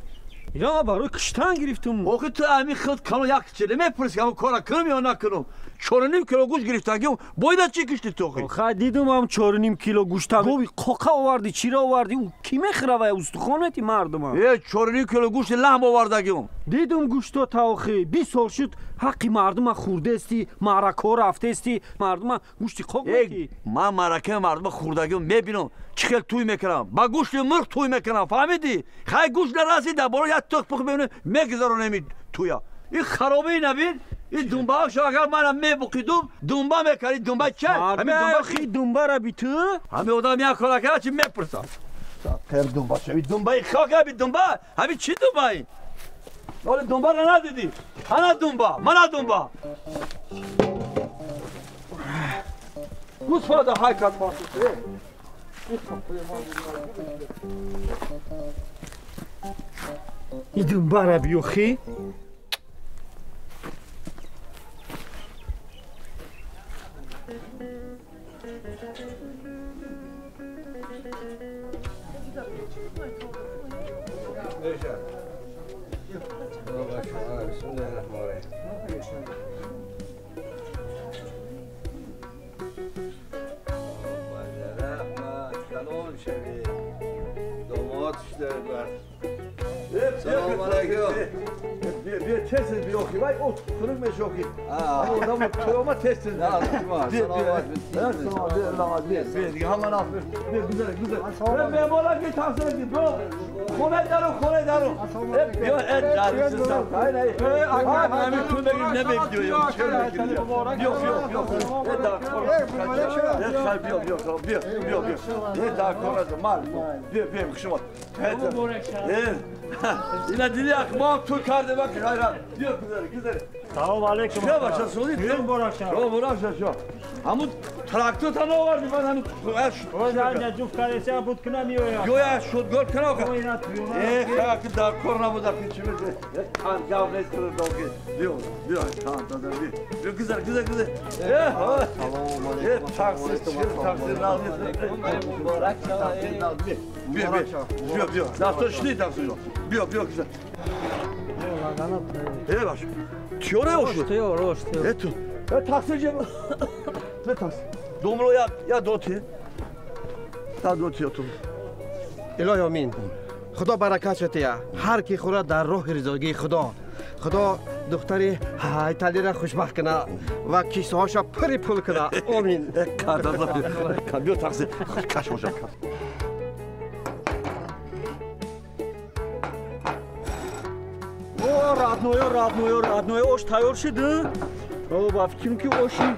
اینا برای کشتن گرفتم آخه تو امی خود کلو یک چیله میپرسی که همون کارا کنم یا نکنم 4.5 کیلو گوشت گرفتگیم باید چی کشتی تو خی؟ آخه دیدم هم 4.5 کیلو گوشت گوی قاقا آوردی چی را آوردی او کی میخره و استخوان میتی مردم هم 4.5 کیلو گوشت لحم آوردگیم دیدم گوشت تا آخه 20 سال شد حقی مردم خورده استی معرکه رفته استی مردم گوشتی قاق میتی من معرکه مردم خوردگیم میبینم چخیل توی میکنم با گوشت مرغ توی میکنم فهمیدی خیلی گوشت نرسید در بالا یک تخت پخ ببینه میگذارونم تویا این خرابه نبید این دنبه ها شو اگر منم میبقیدم دنبه میکردی دنبه چه؟ همین دنبه خی دنبه را بی تو؟ همین آدم یک کلا کرد چی میپرسم خیر دنبه شوی دنبه خاک همین دنبه همین چی دنبه این؟ ولی دنبه را ندیدی انا دنبه من دنبه گوسفند های کن ماسوسه این دنبه را بیو خی؟ سلام علیکم بیا تست بیاخی وای او خونک میشوکی آدم تو تست بیا دیگه همه ناف بیا گذر بیا بالا کی تاثیر دی برو خونه درو بیا اد سیستم کای نه آقا همین تو بگیم نمیدونیم بیا شما اینا دیدی اخبار تو کرده با که غیرت بیا گذاره سلام علیکم بیا بچه سودی بیرون براش شو همون تراکتور تا نوردی من همون اوه جوف کاریسیا بود کنم میویا گویا شد گل کنم خاک در کار نبود که چی میشه کان جواب نیست تو دوگی بیا کان دادم بیا گذار تاکسی مبارک بیا دستش نی تاکسی بیا گذار باش چیوره اوشد تو تاکسی جب تاکسی دوملو یا دوتی تو الهی آمین خدا برکت بده هر کی خورد در راه رضایت خدا دختری هایتالی را خوشبخت کنه و کیسه هاشا پول کنه آمین بیا تاکسی کش باشم родной ош тайёр шуд ба фикрам ки оши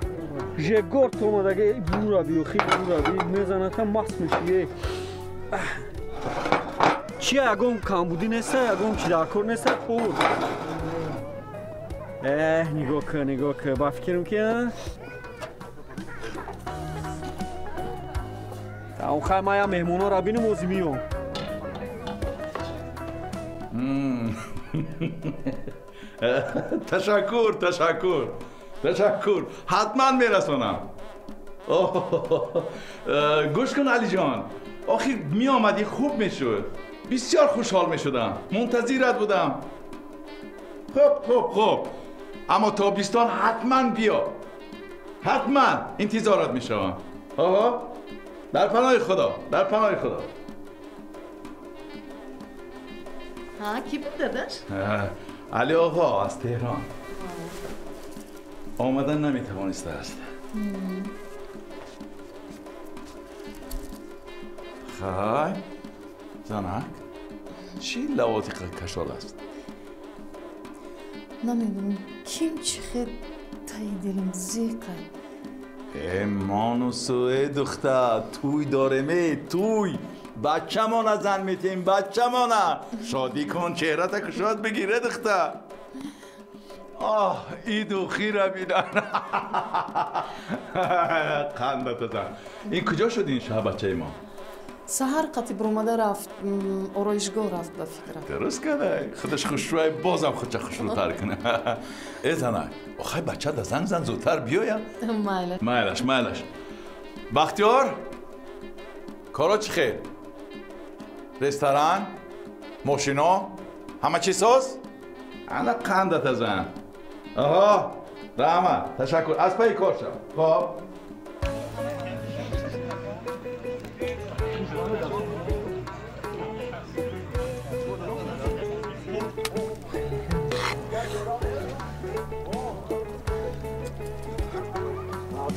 жегорт омадаги бура биёхи мезанатам маст мешӣ чи ягон камбудӣ неста ягон чидаркор неста пур нигоҳ кӣ ба фикрам ки таомхай мая меҳмонора бинам ози миём تشکر حتما میرسونم گوش کن علی جان آخه می آمدی خوب میشد بسیار خوشحال میشدم منتظرت بودم خب اما تابستان حتما بیا حتما انتظارت میشوم در پناه خدا کی بود داداش؟ علی آقا از تهران آمدن نمیتوانسته است خای زنک چی لواطی کشال است؟ نمیدونم کیم چخیر تای دلم زیقه مانوسوه دختر توی داره توی بچه مانه زن میتیم بچه مانه شادی کن چهره تا کشاد بگیره دختر ای دوخی را بیدن قندت زن این کجا شد این شب بچه ما؟ سهر قطی برومده رفت آرایشگاه رفت به فکرم درست کرده خودش خوشروی بازم خودش خوشروتر کنه ای زنک آخه بچه دا زن زودتر بیایم مایلش بختیار کارا چی خیر؟ رستوران؟ ماشینا؟ همه چیز هست؟ انا قندت زن رحمت تشکر از پای کار شد خب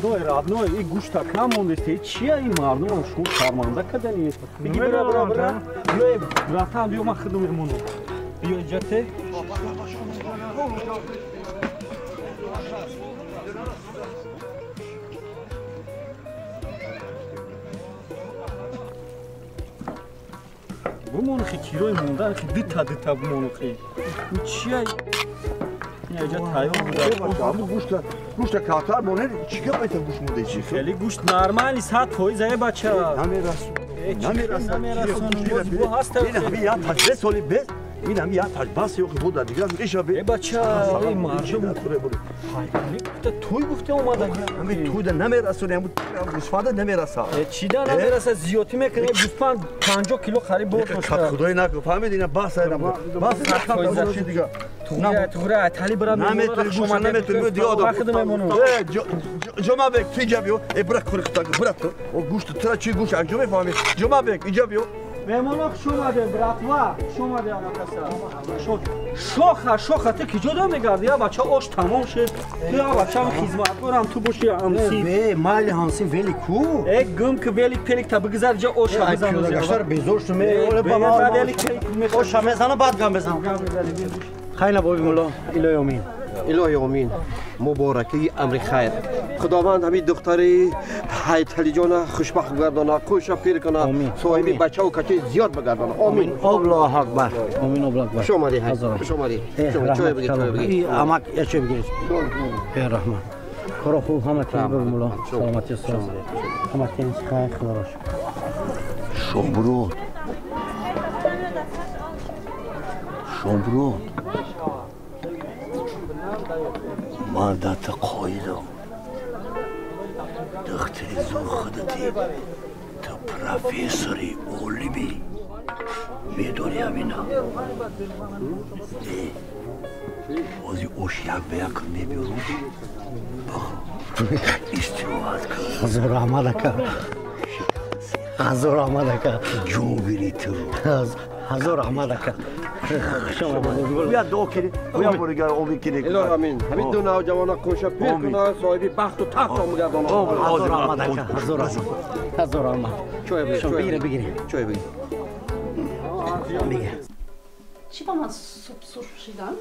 родной и гушта кам мондесте чия ин мардумам шумо шарманда каданист биги бира биё братан биё ман хидмат монам биё ҷате بمونخی کیلوی موندن که دتا بمونخی چیه؟ اینجا تایو بوده همون گوشت کاتر مونه چیکه باید گوشت مونده چی؟ خیلی گوشت نرمالی ساعت پاییزه بچه نمیرسون بو هست این همه یا تجربه سالی بس این همه یا تجربه یوکی بود دیگه میشه به بچه این مردم خوره بود توی گفته اومدن همین توی نمیرسونه همون گوسفند نمیرسه چی ده نمیرسه زیادی میکنه گوسفند 50 کیلو خریب بود خدای نکن فهمیدین بحث بحث دیگه توره تلی برام نمیتونی شما نمیتونی دیگه آدم جمع بک توی اینجا بیو برک کنی خطا برک کن و گوشت ترا چی گوشت انجام میفهمی جمع بک اینجا بیو مهمانا شوماده براتوا شوماده آقا کسا شوخه تو کی جدا میگردی یا بچه آش تمام شد یا بچه هم خدمت برم تو باشی همسی مال همسی ولی کو گم که ولی پلیک تا بگذار جا آش بزن گشتر بیزورش می بابا ولی پلیک آش میزنه بعد گم بزن خیلی بابی مولا الهی امین الهی امین مبارکی امر خیر خداوند همین دختری حیدعلی جان خوشبخت گردانه کوشش پیر کنه صاحب بچه و کچه زیاد بگردانه آمین الله اکبر آمین الله اکبر شماری شماری چای بگیر امک یا چای بگیر ای رحمان کارو خوب همه تیم بر مولا سلامتی سلام همه تیم خیر خدا باش شمرود من دت قایدم دختری زور خودتی تو پروفیسوری اولیمی میدونی همینا بازی اوش یک به یک میبیرون استراحت کن حضور آمده که حضور آمده که جون بیری تو حضور آمده که شما بیا دو کنی بیا برگر اومی کنی الهی امین همین دو نوجوانا کوشش پیر کنه صاحب بخت و تخت رو میگردانه حضور آمده که حضور آمد چای بگیریم چای بگیر بگیر چی با من سوپ سرخ شدن؟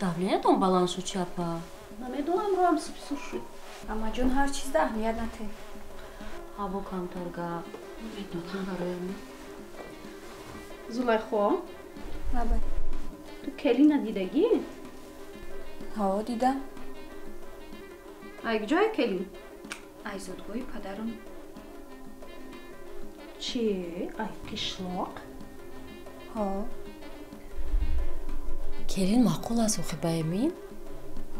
давлениятон баланд шуд чапа намедонам роам супи сурх шуд амма ҷон ҳар чиз да аҳамият натед ҳаво камтар гап медодам бароям зулайхо набад ту келина дидагӣ ҳо дидам ай куҷоя келин ай зодгоҳи падарам чи ай қишлоқ ҳо келин маъқул аст охи ба эмин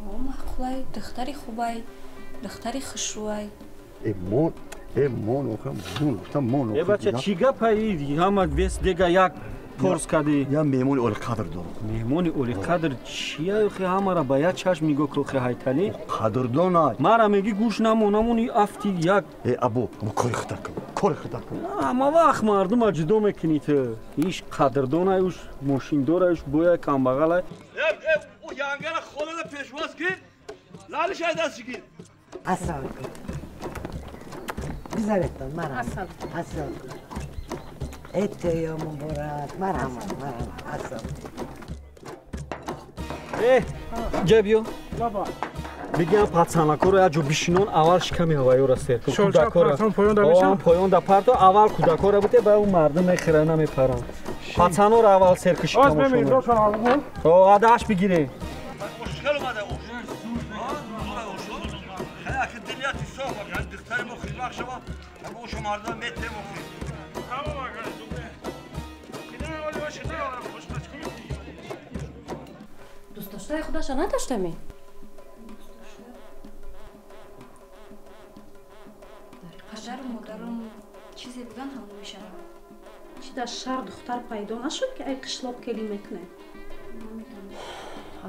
ҳо маъқулай духтари хубай духтари хушрӯай мон охам мон е бача чӣ гапаи ҳама вес дега як порс кади я меҳмони олиқадр дорам меҳмони олиқадр чия охи ҳамара ба як чашм мигӯ ки охи ҳайтали қадрдонай мара меги гӯш намонамони афти як або кори хитар кун ҳама вақт мардума ҷудо мекунӣ ту иш қадрдонай уш мошиндораюш боя камбағалай у янгара холада пешвоз кин лалиш айдаст гир ассалом бизареттон марам ассалом еттеё муборак марам ассалом ҷа биё бигиам пацанакоро як ҷо бишинон аввал шиками ҳавайёра сер поён да парто аввал кӯдакора буте ба у мардум мехира намепарам пацаноро аввал сер ки шикамошон адаш бигире дӯстдоштаи худаша надоштами падару модарам чизе будан ҳам мешавад чи дар шаҳр духтар пайдо нашуд ки ай қишлоқ келин мекуне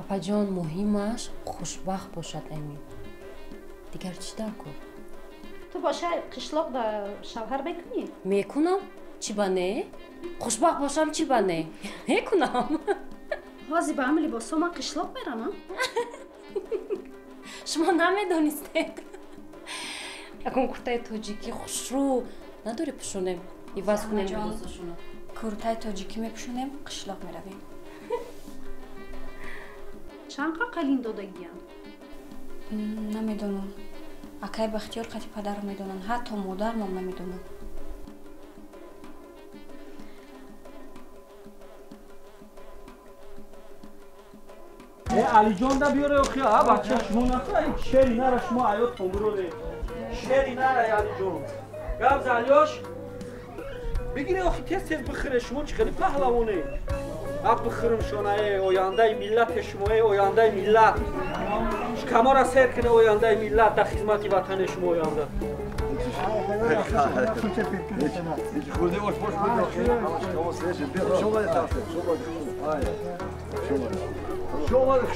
апаҷон муҳимаш хушбахт бошад эмин дигар чӣ дар кор ту боша қишлоқ дар шавҳар мекунӣ мекунам чӣ ба не хушбахт бошам чӣ ба не мекунам ҳози ба ҳам либосо ман қишлоқ мерамам шумо намедонистед якон куртаи тоҷикӣ хушрӯ надори пӯшонем иваз кунем либосашоно куртаи тоҷикӣ мепӯшонем қишлоқ меравем чанд қа қалин додагиянд намедонам. Акай Бахтиёр қати падар медонанд, ҳатто модармон намедонанд. علیجان دا بیاره اخی بچه شما نخواهی شری نره شما عیاد خمروره شری نره علیجان گبز علیاش بگیره اخی تست بخیره شما چه خیلی پهلوانه اب بخیرم شانه آینده ملت شما آینده ملت شکما را سیر کنه آینده ملت در خدمت وطن شما آینده خودی باش باش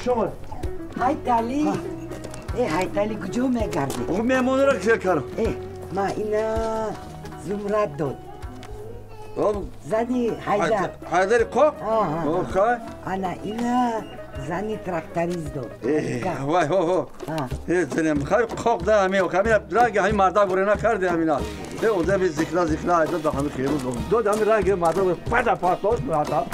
شما هایتالی هایتالی کجا میگردی؟ خب میمونه را کشل کردم ما اینا زمرد داد زنی حیدر کو؟ انا اینا زنی ترکتریز داد وای هو زنیم خیلی خوب ده همیه و کمیه رنگ همین مرده گوره نکرده همینا اونجا بی ذکلا ایداد به همه خیلی داد همین رنگ مرده گوره پده پاساش براتا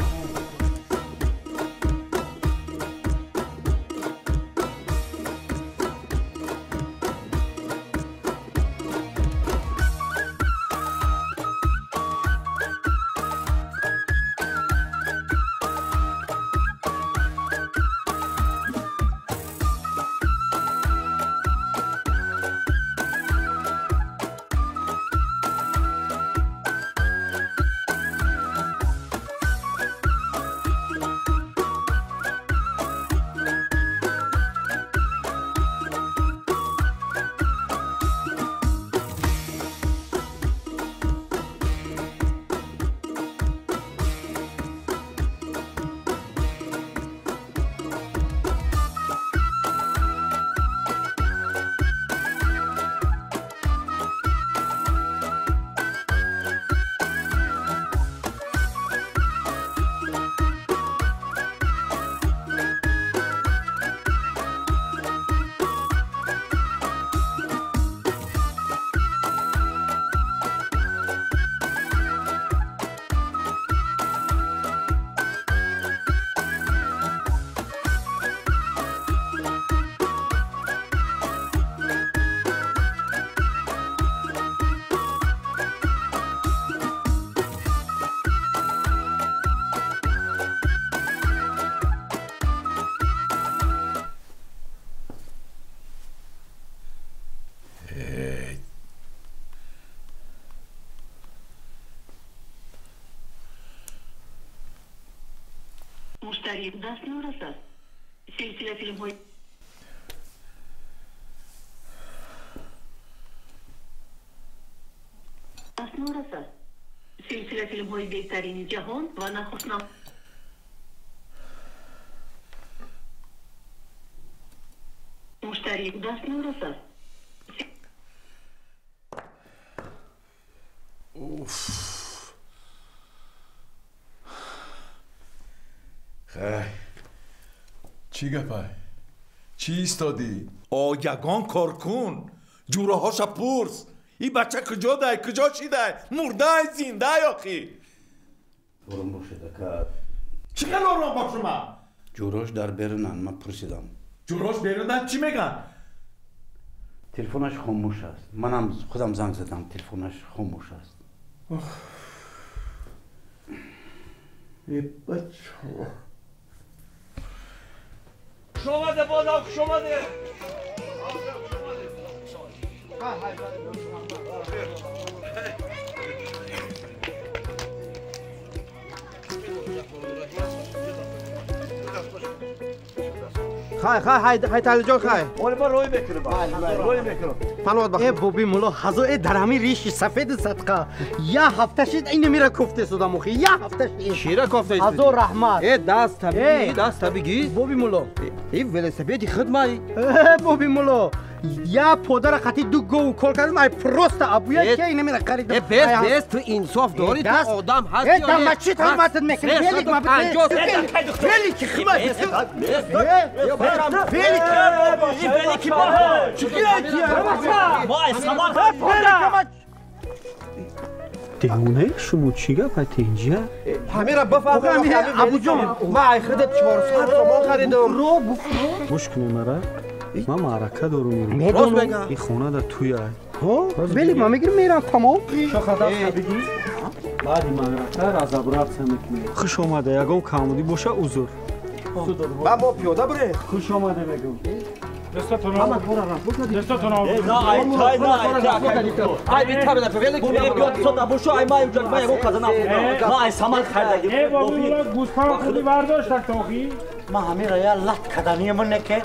مشتری دستنور است. سلسله فیلم های دستنور است. سلسله فیلم های بهترین جهان و نخست مشتری دستنور است. چی گپای؟ چی ایستادی؟ آگگان کارکن جوره هاشا پرس این بچه کجا دای؟ کجا چی دای؟ مرده زنده یاقی برم باشه دکر چی قرارم با شما؟ جوراش در بیرونن من پرسیدم جوراش بیرونن چی میگن؟ تلفنش خاموش است منم خودم زنگ زدم تلفنش خاموش است ای بچه شماده بالا شماده خای تایل جان خای ولی با روی بکنه روی بکنه فنواد بخیر بوبی مولا هزو در همین ریش سفید صدقه یا هفته شد این میره کوفته سودا مخی یا هفته شد شیره کوفته هزو رحمت دست طبیعی بوبی مولا این ولسپیدی خدمتی بوبی مولا یا پودر خطی دو گو کل کردم ای پروست ابویا که این نمیره خرید بس تو انصاف داری تو آدم هستی یا نه چی تمامت میکنی ولی ما ولی کی خدمت ولی کی با ما سامان دیونه شما چی گفت اینجا؟ همه را بفهم ابو جان ما خودت 400 تومان خریدم گوش کنی مرا من معرکه دارم میدونم. راست بگم این خونه در توی ها بله من میگم میرم تمام چه خدا بگی بعد معرکه از ابرات میکنی خوش اومده یگام کامودی باشه حضور من با پیاده بره خوش اومده بگم دستتون رو دستتون رو نه ای بیتا بده فعلا که بیاد صدا بوشو ای ما اینجا ما یگو کازنا نه ای سامان خریدگی ای بابا گوسفند خودی برداشت توخی ما همه را یا لط کدنی من که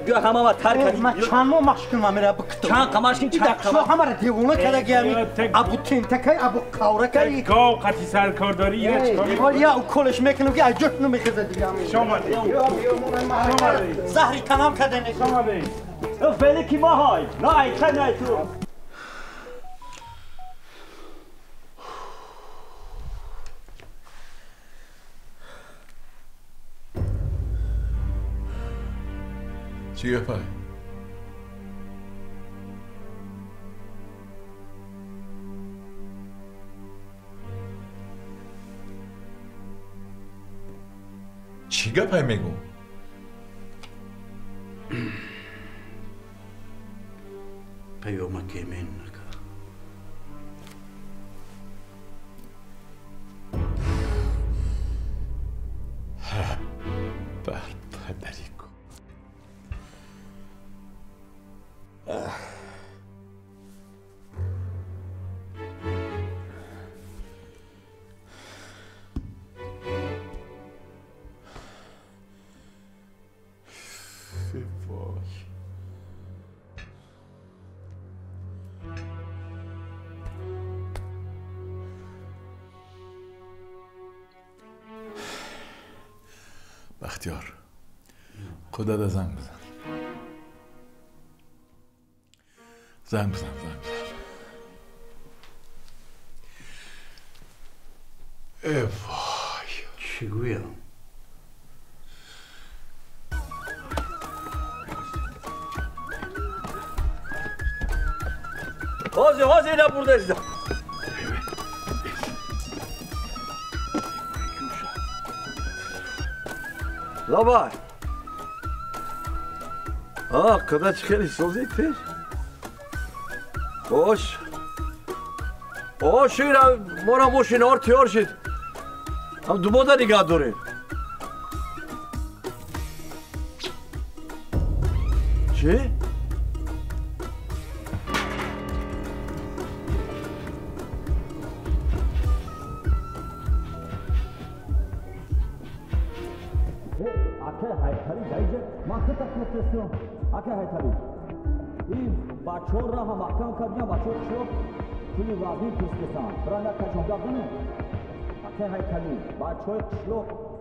بیا همه ما ترک کردی ما چند ماه مشکل ما میره بکتو چند قماشین چند شو همه را دیوونه کرده گیمی ابو تینتکی ابو قورکی گاو قطی سرکارداری یا او کلش میکنم که جوت نمیخزه دیگه شما زهری تمام کردنی شما بی فعلا کی ما های نه ای خیلی نه تو چیه پای؟ چی گپای میگو؟ پیامک من نکن بر پدری کن بختیار خدا ده زنگ بزن زنگ بزن ای وای چی گویم Hozi ile buradayız. Labai. Kada çıkarı soziyeti. Hoş. Hoş ya mora moşin artıyor şit. Am dumoda nigah dore. Çi? Ake haytali dayıcı mahkı takmışsın. Ake haytali. İyi başor raha mahkam kadına başor çok. Kuli vazir kıskesan. Brana kaçında bunu. Ake haytali başor çok.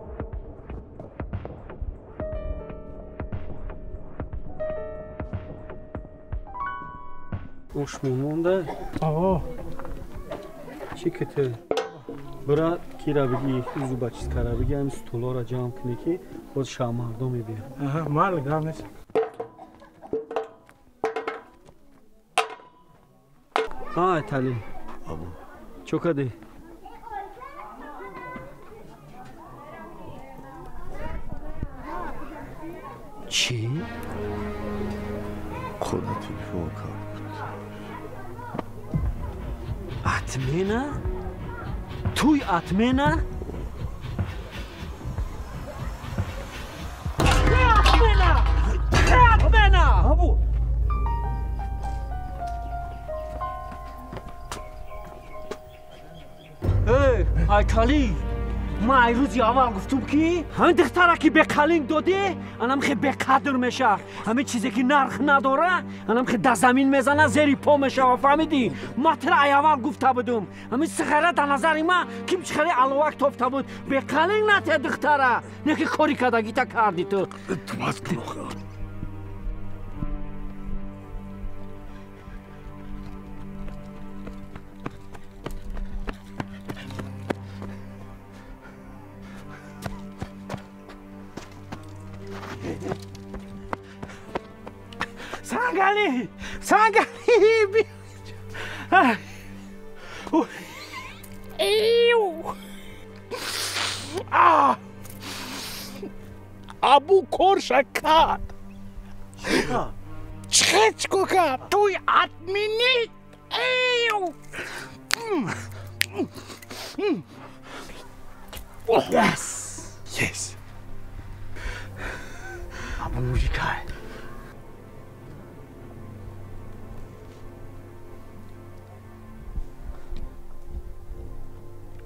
Уж мунда. Ага. Чикете. Бра кира биги зубачис кара биги ам стулора ҷамъ кунӣ ки боз шаҳрмардо мебиям. Ага, майли гап нест. Ай тали. Абу. Чокади. Чӣ? Худа телефон кард. Атмена? Туй атмена? Атмена! Атмена! Абу! Эй, Айтали! ما ایروزی اول گفتم که همین دختره که به کلینگ داده انم خیلی به قدر میشه همین چیزی که نرخ نداره انم خیلی در زمین میزنه زیری پا میشه و فهمیدی ما تر اول گفته بودم همین سخره در نظر ما کم چخری الوقت تفته بود به کلینگ نته دختره نه که کاری کدگی تا کردی تو ماز کنخه Sangali! Sangali! Abu Korshakad! Чхечкука, туй отменить! Эйу! Yes! Yes! Абу мужикай.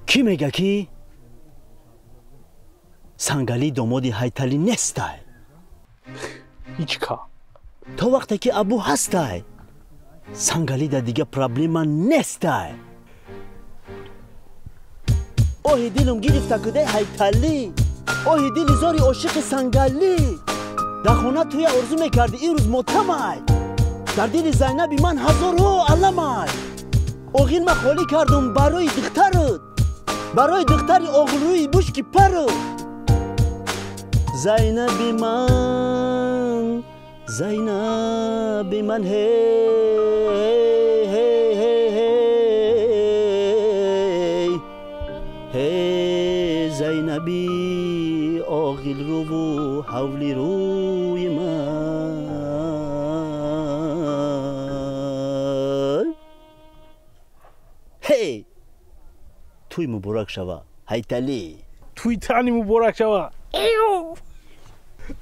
کی میگه کی؟ سنگالی دامادی هایتالی نستای هیچکا تا وقتی که ابو هستای سنگالی در دیگه پرابلیما نستای اوهی دیلم گرفته کده هایتالی اوهی دیلی زاری عاشق سنگالی در خونه توی ارزو میکردی این روز متمای در دیل زینبی من هزارو علمای اوغین ما خالی کردم برای دخترت برای دختری اغلوی بشکی پرو زینبی من هی زینبی آغل رو و حولی روی من هی توی مبارک شوه هایتالی توی تانی مبارک شوه ایو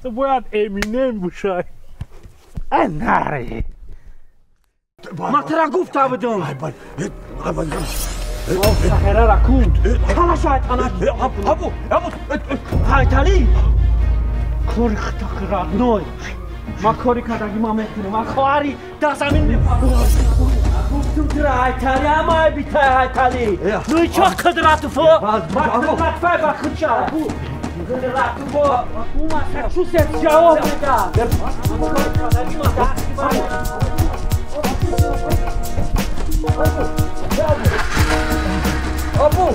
تو باید امینم باشی نره ما ترا گفته بودم سخره را کود حالا شایطانه ابو هایتالی کاری خطا کرد نوی ما کاری کردگی ما میکنم ما خواهری در زمین میپرم گفتم ترا هایتالی اما بیتای هایتالی نوی چه قدرت فو ما قدرت فای با خود شد قدرت فو او مساچوست جواب میدم ابو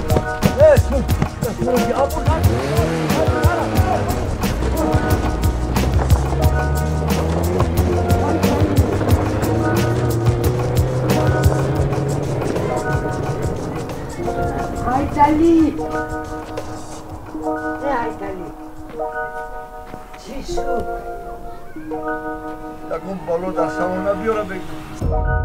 هایتالی هایتالی چی شد؟ یکم بالو در سوانه بیاره بگو